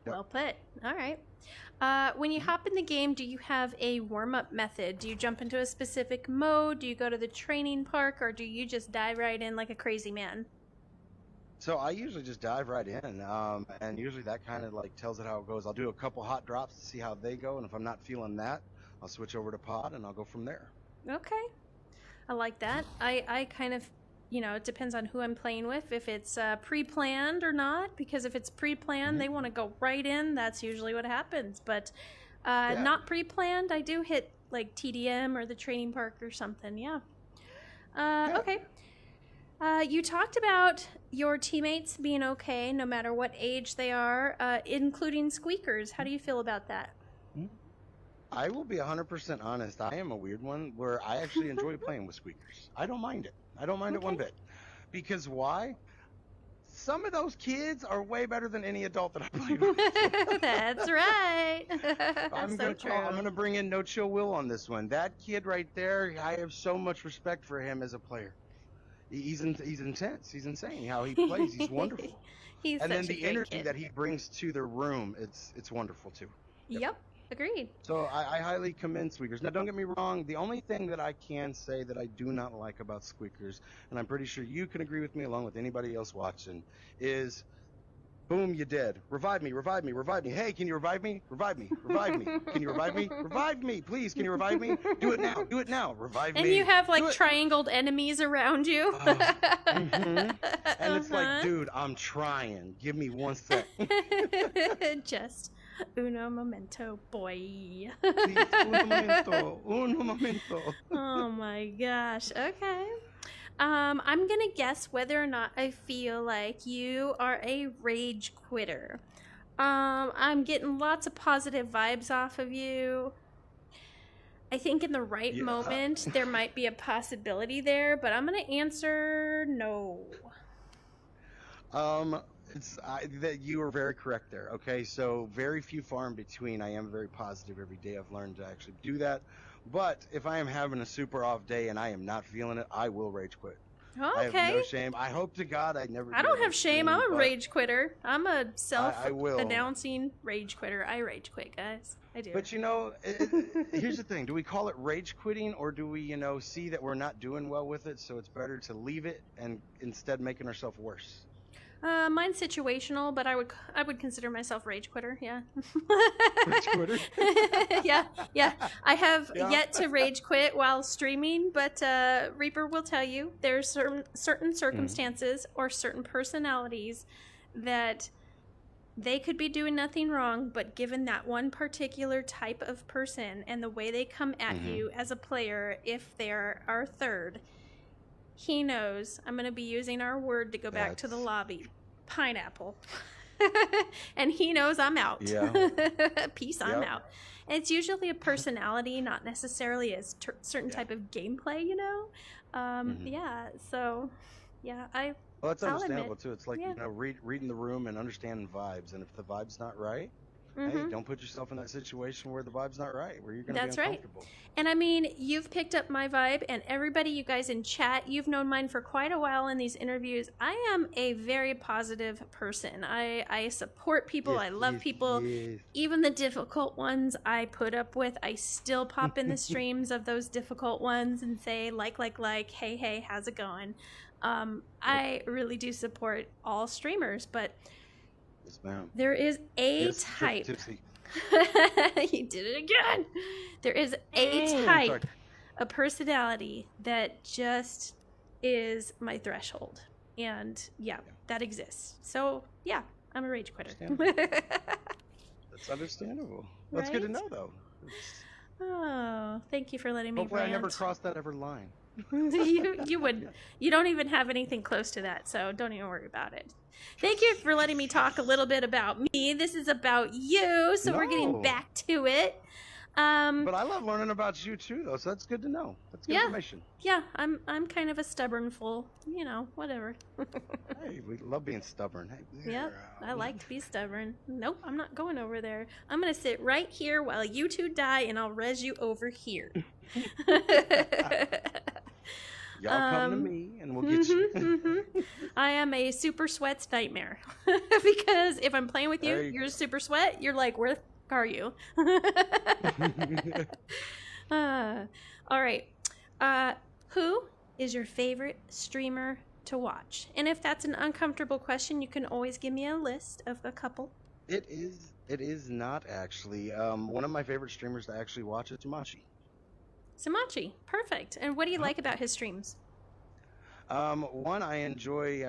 Yep. Well put. All right. When you hop in the game, do you have a warm-up method? Do you jump into a specific mode? Do you go to the training park, or do you just dive right in like a crazy man? So I usually just dive right in, and usually that kind of tells it how it goes. I'll do a couple hot drops to see how they go, and if I'm not feeling that, I'll switch over to pod and I'll go from there. Okay. I like that. I kind of, it depends on who I'm playing with, if it's pre-planned or not, because if it's pre-planned, they want to go right in. That's usually what happens. But not pre-planned, I do hit like TDM or the training park or something. Yeah. Okay. You talked about your teammates being okay no matter what age they are, including squeakers. How do you feel about that? I will be 100% honest. I am a weird one where I actually enjoy playing with squeakers. I don't mind it. I don't mind it one bit. Because why? Some of those kids are way better than any adult that I play with. That's right. I'm gonna bring in No Chill Will on this one. That kid right there, I have so much respect for him as a player. He's intense. He's insane how he plays. He's wonderful. He's and such then a the great energy kid. that he brings to the room, it's wonderful too. Yep. Agreed. So I highly commend squeakers. Now, don't get me wrong. The only thing that I can say that I do not like about squeakers, and I'm pretty sure you can agree with me along with anybody else watching, is boom, you dead. Revive me, revive me, revive me. Hey, can you revive me? Revive me, revive me. Can you revive me? Revive me, please. Can you revive me? Do it now, do it now. Revive me. And you have like triangled enemies around you. And it's like, dude, I'm trying. Give me 1 sec. Just uno momento, boy. Please, uno momento, uno momento. Oh my gosh. Okay. I'm gonna guess whether or not I feel like you are a rage quitter. I'm getting lots of positive vibes off of you. I think in the right moment there might be a possibility there, but I'm gonna answer no. That you are very correct there. Okay, so very few far in between. I am very positive every day. I've learned to actually do that. But if I am having a super off day and I am not feeling it, I will rage quit. Okay. I have no shame. I hope to God I never. I don't have shame. I'm a rage quitter. I'm a self-announcing rage quitter. I rage quit, guys. I do. But you know, here's the thing: do we call it rage quitting, or do we, see that we're not doing well with it, so it's better to leave it and instead making ourselves worse? Mine's situational, but I would consider myself rage quitter. Yeah. Rage quitter. yeah. I have yet to rage quit while streaming, but Reaper will tell you there's certain circumstances or certain personalities that they could be doing nothing wrong, but given that one particular type of person and the way they come at you as a player, if they're our third. He knows I'm going to be using our word to go back to the lobby. Pineapple. And he knows I'm out. Yeah. Peace, I'm out. And it's usually a personality, not necessarily a certain type of gameplay, Yeah, so, yeah, well, that's understandable, too. It's like, reading the room and understanding vibes. And if the vibe's not right, hey, don't put yourself in that situation where the vibe's not right, where you're going to be uncomfortable. Right. And I mean, you've picked up my vibe, and everybody, you guys in chat, you've known mine for quite a while in these interviews. I am a very positive person. I support people. I love people. Yes. Even the difficult ones I put up with, I still pop in the streams of those difficult ones and say, like, hey, how's it going? I really do support all streamers, but there is a type. Tipsy. You did it again. There is a type, a personality that just is my threshold, and that exists. So I'm a rage quitter. That's understandable. That's good to know, though. Oh, thank you for letting me Hopefully rant. I never crossed that ever line. You wouldn't. You don't even have anything close to that, so don't even worry about it. Thank you for letting me talk a little bit about me. This is about you, so we're getting back to it. But I love learning about you too, though, so that's good to know. That's good information. Yeah, I'm kind of a stubborn fool, whatever. Hey, we love being stubborn. Hey, yeah, I like to be stubborn. Nope, I'm not going over there. I'm gonna sit right here while you two die, and I'll res you over here. Y'all come to me, and we'll get you. I am a super sweats nightmare. Because if I'm playing with you're a super sweat, you're like, where the f*** are you? All right. Who is your favorite streamer to watch? And if that's an uncomfortable question, you can always give me a list of a couple. It is not, actually. One of my favorite streamers to actually watch is Samachi. Samachi, perfect. And what do you like about his streams? One, I enjoy,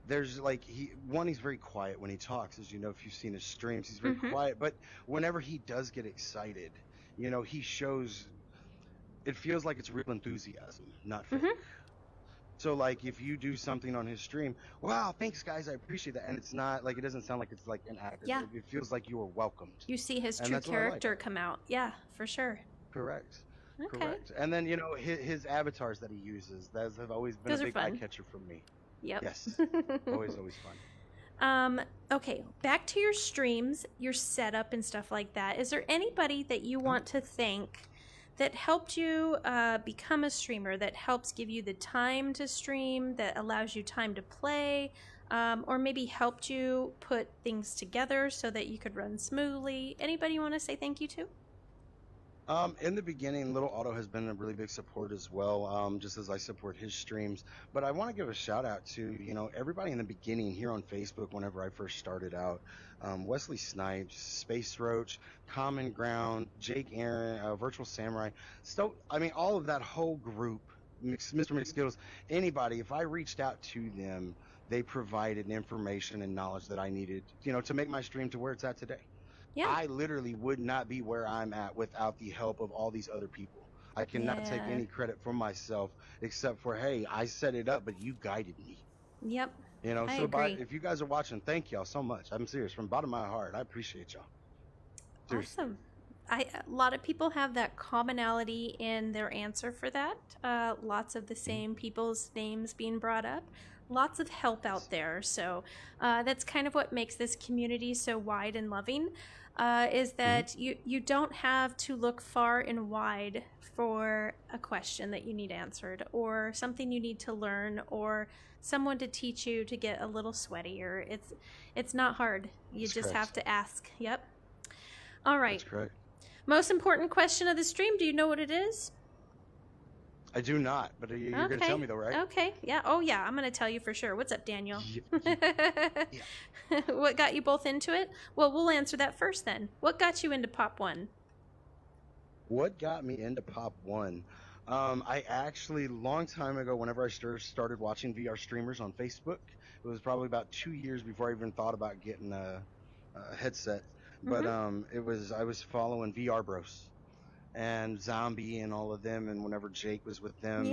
there's like, he's very quiet when he talks, as you know, if you've seen his streams, he's very quiet, but whenever he does get excited, he shows, it feels like it's real enthusiasm, not fake. So, like, if you do something on his stream, wow, thanks, guys, I appreciate that, and it's not, like, it doesn't sound like it's, like, an act. Yeah. It feels like you are welcomed. You see his true character come out. Yeah, for sure. Correct. Okay. Correct. And then, his avatars that he uses, those have always been a big eye catcher for me. Yep. Yes. always fun. Okay, back to your streams, your setup and stuff like that. Is there anybody that you want to thank that helped you become a streamer, that helps give you the time to stream, that allows you time to play? or maybe helped you put things together so that you could run smoothly? Anybody you want to say thank you to? In the beginning, Little Otto has been a really big support as well, just as I support his streams. But I want to give a shout out to, everybody in the beginning here on Facebook whenever I first started out. Wesley Snipes, Space Roach, Common Ground, Jake Aaron, Virtual Samurai. So, all of that whole group, Mr. McSkittles, anybody, if I reached out to them, they provided information and knowledge that I needed, to make my stream to where it's at today. Yeah. I literally would not be where I'm at without the help of all these other people. I cannot take any credit for myself except for, hey, I set it up, but you guided me. Yep. I agree. If you guys are watching, thank y'all so much. I'm serious. From the bottom of my heart, I appreciate y'all. Seriously. Awesome. A lot of people have that commonality in their answer for that. Lots of the same people's names being brought up. Lots of help out there. So that's kind of what makes this community so wide and loving, is that you don't have to look far and wide for a question that you need answered, or something you need to learn, or someone to teach you to get a little sweatier. It's not hard. You just have to ask. Yep. All right. That's correct. Most important question of the stream. Do you know what it is? I do not, but you're going to tell me though, right? Okay. Yeah. Oh, yeah. I'm going to tell you for sure. What's up, Daniel? Yeah. What got you both into it? Well, we'll answer that first then. What got you into Pop 1? What got me into Pop 1? I actually, long time ago, whenever I started watching VR streamers on Facebook, it was probably about 2 years before I even thought about getting a headset. But I was following VR Bros and Zombie and all of them, and whenever Jake was with them,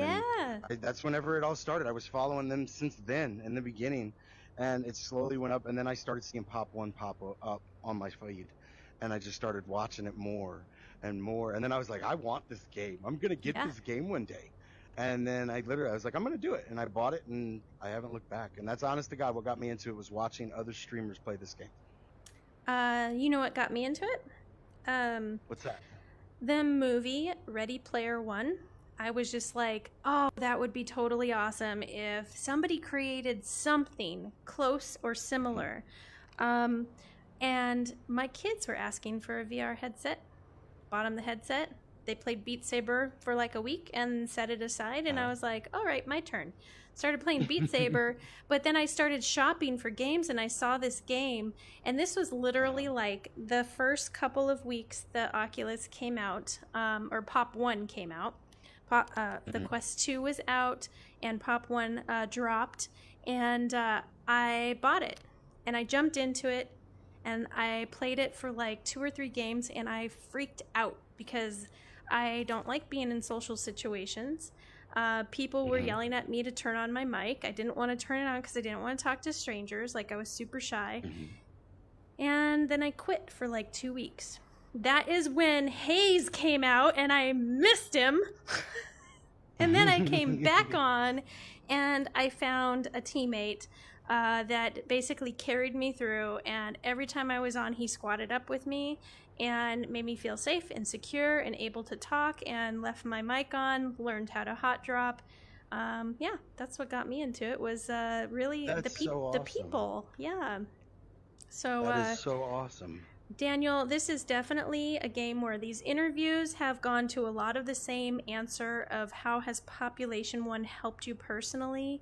that's whenever it all started. I was following them since then, in the beginning, and it slowly went up, and then I started seeing Pop 1 pop up on my feed, and I just started watching it more and more, and then I was like, I want this game. I'm gonna get this game one day. And then I was like, I'm gonna do it, and I bought it, and I haven't looked back. And that's honest to God, what got me into it was watching other streamers play this game. You know what got me into it? What's that? The movie Ready Player One. I was just like, oh, that would be totally awesome if somebody created something close or similar. And my kids were asking for a VR headset. Bought them the headset. They played Beat Saber for like a week and set it aside. And I was like, all right, my turn. Started playing Beat Saber, but then I started shopping for games, and I saw this game, and this was literally like the first couple of weeks the Oculus came out, or Pop 1 came out. The Quest 2 was out, and Pop 1 dropped, and I bought it, and I jumped into it, and I played it for like 2 or 3 games, and I freaked out because I don't like being in social situations. People were yelling at me to turn on my mic. I didn't want to turn it on because I didn't want to talk to strangers. Like, I was super shy. And then I quit for like 2 weeks. That is when Hayes came out, and I missed him. And then I came back on, and I found a teammate that basically carried me through. And every time I was on, he squatted up with me and made me feel safe and secure and able to talk, and left my mic on, learned how to hot drop. That's what got me into it, was really the people. Yeah. So that is so awesome. Daniel, this is definitely a game where these interviews have gone to a lot of the same answer of how has Population 1 helped you personally.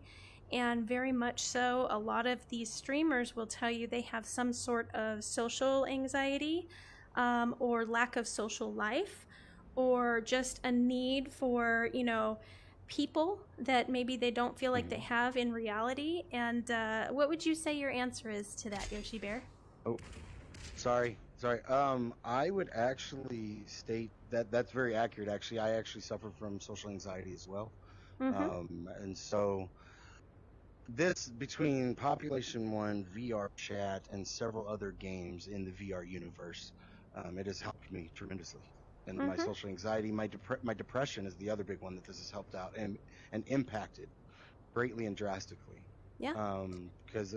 And very much so, a lot of these streamers will tell you they have some sort of social anxiety, or lack of social life, or just a need for, people that maybe they don't feel like they have in reality. And what would you say your answer is to that, YoshiBear? Oh, sorry. I would actually state that that's very accurate. Actually, I actually suffer from social anxiety as well. And so this, between Population 1, VR Chat, and several other games in the VR universe, it has helped me tremendously. And my social anxiety, my depression is the other big one that this has helped out and impacted greatly and drastically. Yeah. Because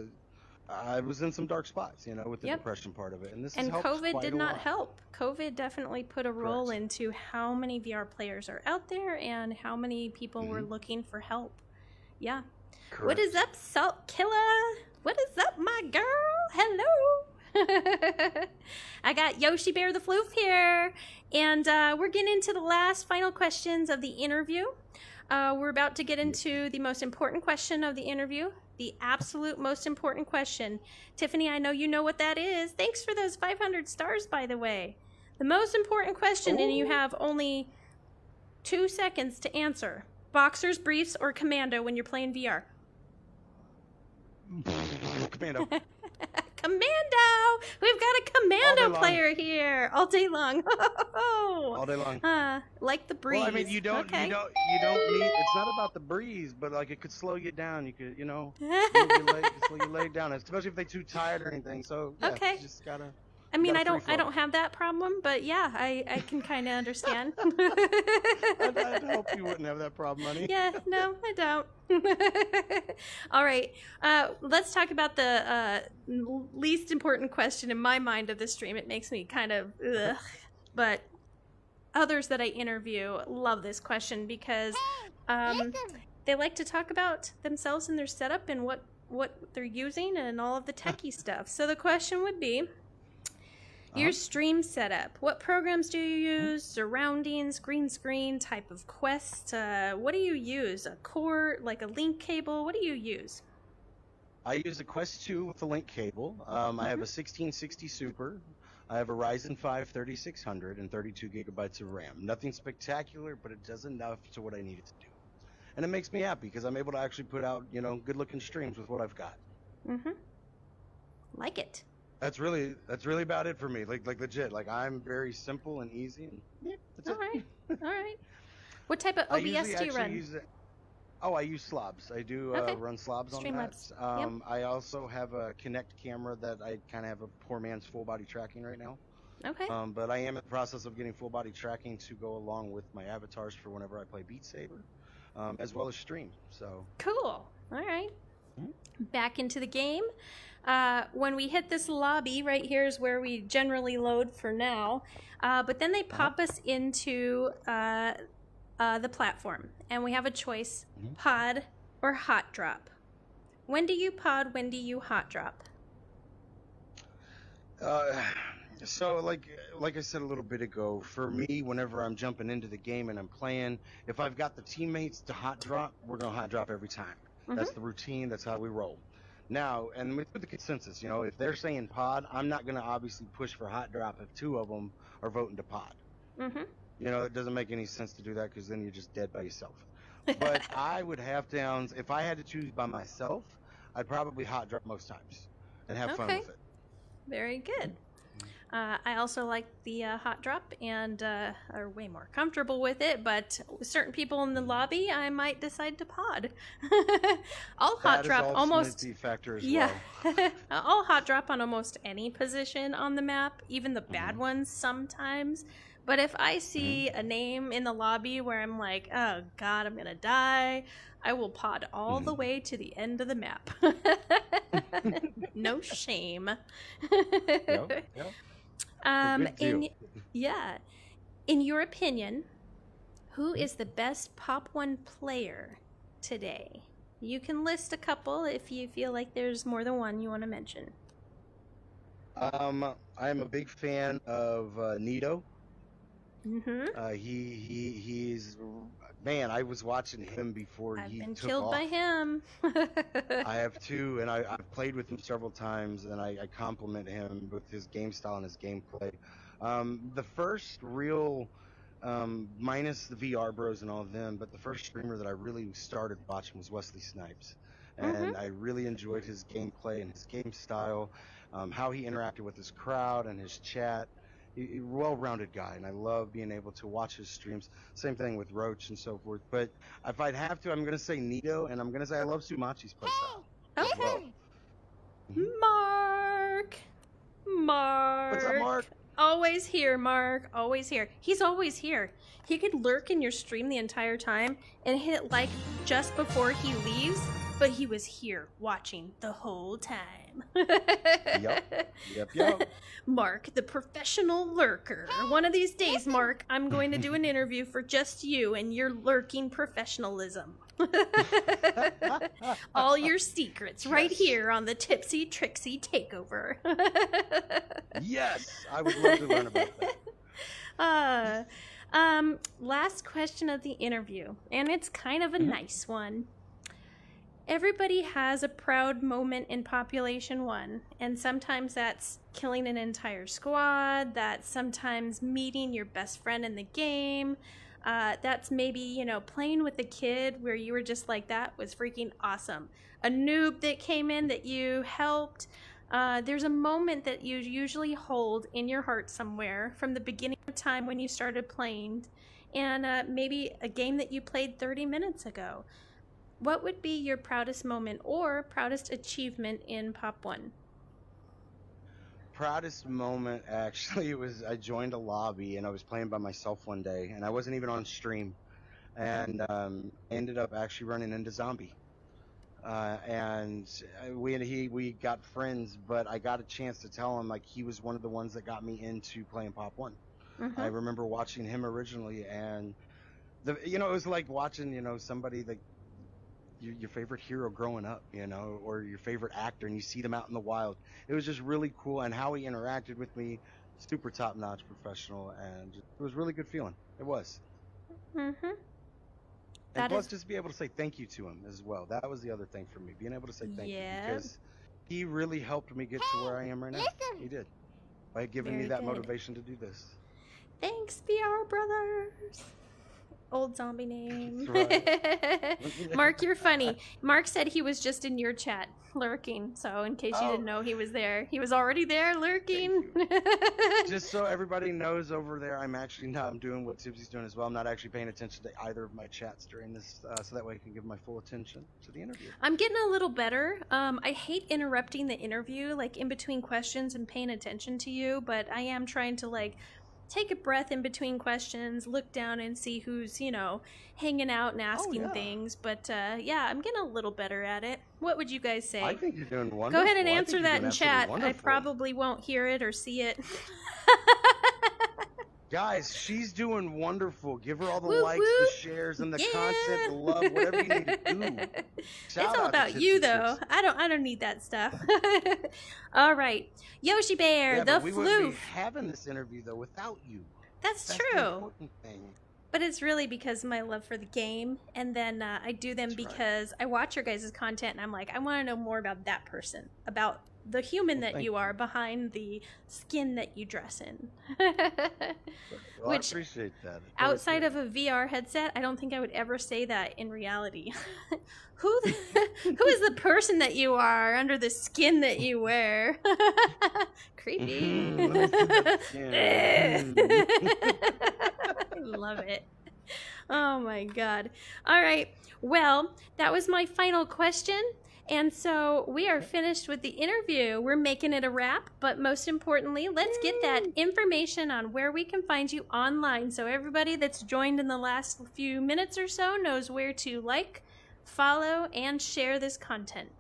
I was in some dark spots, with the depression part of it. And COVID did not help. COVID definitely put a role into how many VR players are out there and how many people were looking for help. Yeah. Correct. What is up, Salt Killer? What is up, my girl? Hello. I got YoshiBear the FLoof here, and we're getting into the last final questions of the interview. We're about to get into the most important question of the interview, the absolute most important question. Tiffany, I know you know what that is. Thanks for those 500 stars, by the way. The most important question, and you have only 2 seconds to answer. Boxers, briefs, or commando when you're playing VR? Commando. Commando! We've got a commando player here all day long. All day long. Like the breeze. Well, I mean, you don't need. It's not about the breeze, but like it could slow you down. You could, move your leg down, especially if they're too tired or anything. So yeah, you just gotta. I mean, I don't have that problem, but yeah, I can kind of understand. I'd hope you wouldn't have that problem, honey. Yeah, no, I don't. All right, let's talk about the least important question in my mind of the stream. It makes me kind of ugh, but others that I interview love this question because they like to talk about themselves and their setup and what they're using and all of the techie stuff. So the question would be, your stream setup. What programs do you use? Surroundings, green screen, type of quest. What do you use? A cord, like a link cable? What do you use? I use a Quest 2 with a link cable. I have a 1660 Super. I have a Ryzen 5 3600 and 32 gigabytes of RAM. Nothing spectacular, but it does enough to what I need it to do. And it makes me happy because I'm able to actually put out, good-looking streams with what I've got. Like it. That's really about it for me. Like legit. Like I'm very simple and easy. And that's it. All right. What type of OBS do you run? I use slobs. I do run slobs on that. I also have a Kinect camera that I kind of have a poor man's full body tracking right now. Okay. But I am in the process of getting full body tracking to go along with my avatars for whenever I play Beat Saber, as well as stream. So cool. All right. Back into the game. When we hit this lobby, right here is where we generally load for now. But then they pop us into the platform, and we have a choice: pod or hot drop. When do you pod? When do you hot drop? So like I said a little bit ago, for me, whenever I'm jumping into the game and I'm playing, if I've got the teammates to hot drop, we're gonna hot drop every time. That's the routine. That's how we roll. Now, and with the consensus, if they're saying pod, I'm not going to obviously push for hot drop if 2 of them are voting to pod. It doesn't make any sense to do that because then you're just dead by yourself. But I would have downs. If I had to choose by myself, I'd probably hot drop most times and have fun with it. Very good. I also like the hot drop and are way more comfortable with it, but certain people in the lobby, I might decide to pod. I'll hot drop almost. Factor as well. I'll hot drop on almost any position on the map, even the bad ones sometimes. But if I see a name in the lobby where I'm like, oh God, I'm gonna die, I will pod all the way to the end of the map. No shame. Yep. In your opinion, who is the best Pop 1 player today? You can list a couple if you feel like there's more than one you want to mention. I'm a big fan of Nito. He's man. I was watching him before I've he been took killed off. by him. I have too, and I've played with him several times, and I compliment him with his game style and his gameplay. The first real, minus the VR bros and all of them, but the first streamer that I really started watching was Wesley Snipes, and I really enjoyed his gameplay and his game style, how he interacted with his crowd and his chat. Well-rounded guy, and I love being able to watch his streams. Same thing with Roach and so forth. But if I'd have to, I'm going to say Nito, and I'm going to say I love Sumachi's playstyle. Okay. Mark. What's up, Mark? Always here, Mark. Always here. He's always here. He could lurk in your stream the entire time and hit like just before he leaves, but he was here watching the whole time. Yep. Mark, the professional lurker. One of these days, Mark, I'm going to do an interview for just you and your lurking professionalism. All your secrets right here on the TipsyTrixie Takeover. Yes, I would love to learn about that. Last question of the interview, and it's kind of a nice one. Everybody has a proud moment in Population 1, and sometimes that's killing an entire squad, that's sometimes meeting your best friend in the game, that's maybe, you know, playing with a kid where you were just like, that was freaking awesome. A noob that came in that you helped. There's a moment that you usually hold in your heart somewhere from the beginning of time when you started playing, and maybe a game that you played 30 minutes ago. What would be your proudest moment or proudest achievement in Pop 1? Proudest moment, actually, was I joined a lobby and I was playing by myself one day, and I wasn't even on stream, and ended up actually running into Zombie. And we got friends, but I got a chance to tell him, like, he was one of the ones that got me into playing Pop 1. I remember watching him originally, and it was like watching, somebody like your favorite hero growing up, or your favorite actor, and you see them out in the wild. It was just really cool, and how he interacted with me, super top-notch professional, and it was a really good feeling. It was. And plus, just be able to say thank you to him as well. That was the other thing for me, being able to say thank you, because he really helped me get to where I am right now. He did, by giving me that motivation to do this. Thanks, BR Brothers. Old zombie name. Mark, you're funny. Mark said he was just in your chat lurking, so in case you didn't know he was there, he was already there lurking. Just so everybody knows, over there, I'm doing what Tipsy's doing as well. I'm not actually paying attention to either of my chats during this, so that way I can give my full attention to the interview. I'm getting a little better. I hate interrupting the interview, like in between questions and paying attention to you, but I am trying to take a breath in between questions, look down and see who's, hanging out and asking things. But, I'm getting a little better at it. What would you guys say? I think you're doing wonderful. Go ahead and answer that in chat. I probably won't hear it or see it. Guys, she's doing wonderful. Give her all the likes, the shares, and the content, the love, whatever you need to do. It's all about you, though. I don't need that stuff. All right, YoshiBear the FLoof. We wouldn't be having this interview though without you. That's true. The important thing. But it's really because of my love for the game, and then I do them because I watch your guys' content, and I'm like, I want to know more about that person, about the human that you are behind the skin that you dress in. Which, I appreciate that. Outside of a VR headset, I don't think I would ever say that in reality. Who is the person that you are under the skin that you wear? Creepy. I love it. Oh my god. All right. Well, that was my final question. And so we are finished with the interview. We're making it a wrap, but most importantly, let's get that information on where we can find you online, so everybody that's joined in the last few minutes or so knows where to like, follow, and share this content.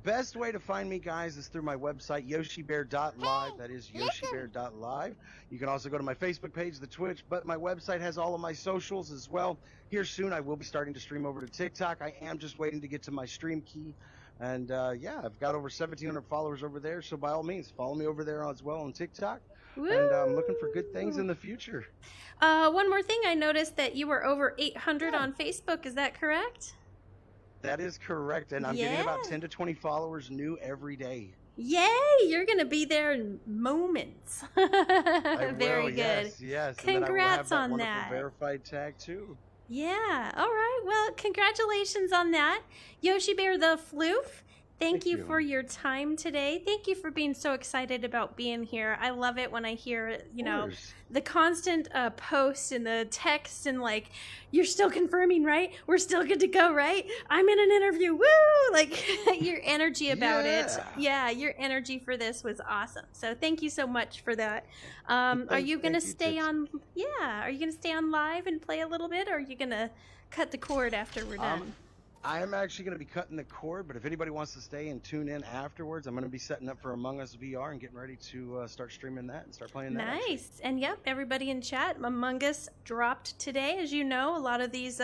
Best way to find me, guys, is through my website, YoshiBear.live. That is YoshiBear.live. You can also go to my Facebook page, the Twitch, but my website has all of my socials as well. Here soon, I will be starting to stream over to TikTok. I am just waiting to get to my stream key. And, I've got over 1,700 followers over there, so by all means, follow me over there as well on TikTok. Woo! And I'm looking for good things in the future. One more thing, I noticed that you were over 800 on Facebook. Is that correct? That is correct, and I'm getting about 10 to 20 followers new every day. Yay! You're going to be there in moments. Very good. Yes. Congrats and then I will have on that. that. Verified tag too. Yeah. All right. Well, congratulations on that, YoshiBear the FLoof. Thank you for your time today. Thank you for being so excited about being here. I love it when I hear, the constant posts and the text and you're still confirming, right? We're still good to go, right? I'm in an interview. Woo! Your energy about it. Yeah, your energy for this was awesome. So thank you so much for that. Are you going to stay on? Yeah. Are you going to stay on live and play a little bit, or are you going to cut the cord after we're done? I am actually going to be cutting the cord, but if anybody wants to stay and tune in afterwards, I'm going to be setting up for Among Us VR and getting ready to start streaming that and start playing that. Nice. Actually. And yep, everybody in chat, Among Us dropped today. As you know, a lot of these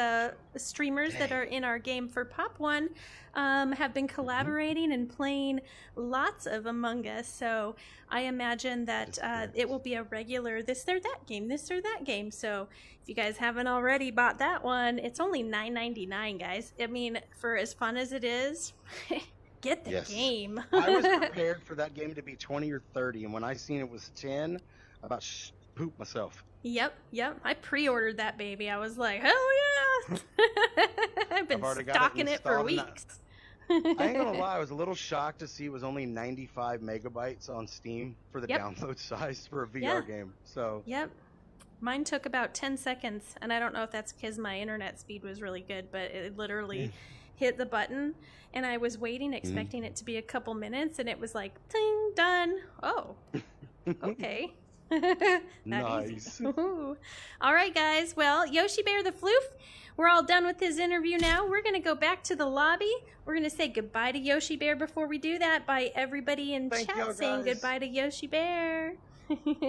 streamers that are in our game for Pop 1 have been collaborating and playing lots of Among Us. So I imagine that it will be a regular this or that game. So if you guys haven't already bought that one, it's only $9.99, guys. I mean, for as fun as it is, get the game. I was prepared for that game to be 20 or 30, and when I seen it was 10, I about pooped myself. Yep. I pre-ordered that baby. I was like, hell yeah! I've been stocking it for weeks. I ain't gonna lie, I was a little shocked to see it was only 95 megabytes on Steam for the download size for a VR game. So mine took about 10 seconds, and I don't know if that's because my internet speed was really good, but it literally hit the button, and I was waiting, expecting it to be a couple minutes, and it was like, ting, done. Oh, okay. Nice. All right, guys. Well, YoshiBear the FLoof, we're all done with his interview now. We're going to go back to the lobby. We're going to say goodbye to YoshiBear. Before we do that, by everybody in chat saying goodbye to YoshiBear.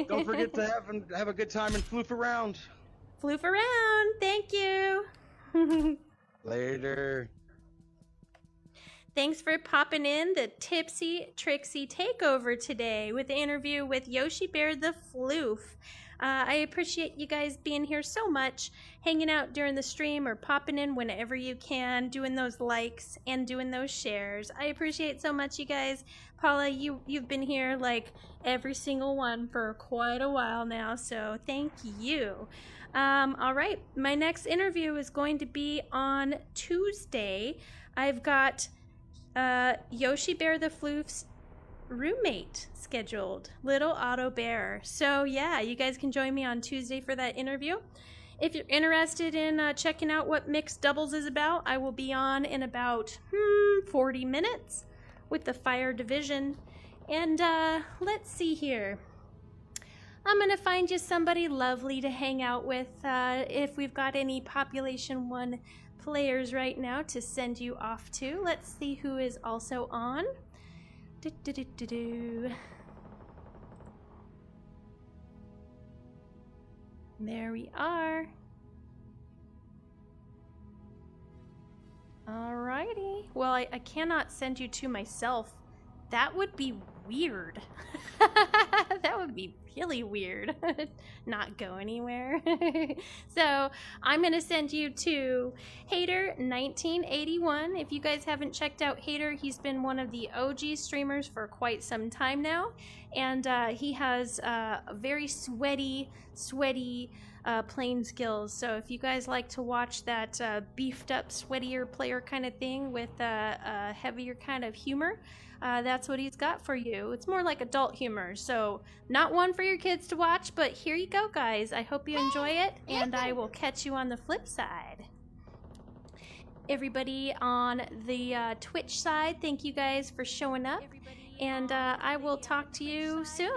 Don't forget to have a good time and floof around. Floof around. Thank you. Later. Thanks for popping in the TipsyTrixie Takeover today with the interview with YoshiBear the FLoof. I appreciate you guys being here so much, hanging out during the stream or popping in whenever you can, doing those likes and doing those shares. I appreciate so much, you guys. Paula, you've been here like every single one for quite a while now, so thank you. All right, my next interview is going to be on Tuesday. I've got YoshiBear the FLoof's roommate scheduled, Little Otto Bear. So yeah, you guys can join me on Tuesday for that interview. If you're interested in checking out what mixed doubles is about, I will be on in about 40 minutes with the Fire Division. And let's see here. I'm gonna find you somebody lovely to hang out with if we've got any Population 1 players right now to send you off to. Let's see who is also on. There we are. Alrighty. Well, I cannot send you to myself. That would be weird. That would be really weird. Not go anywhere. So I'm going to send you to Hater1981. If you guys haven't checked out Hater, he's been one of the OG streamers for quite some time now. And he has very sweaty playing skills. So if you guys like to watch that beefed up, sweatier player kind of thing with a heavier kind of humor, that's what he's got for you. It's more like adult humor, so not one for your kids to watch, but here you go, guys. I hope you enjoy it, and I will catch you on the flip side. Everybody on the Twitch side, thank you guys for showing up, and I will talk to you soon.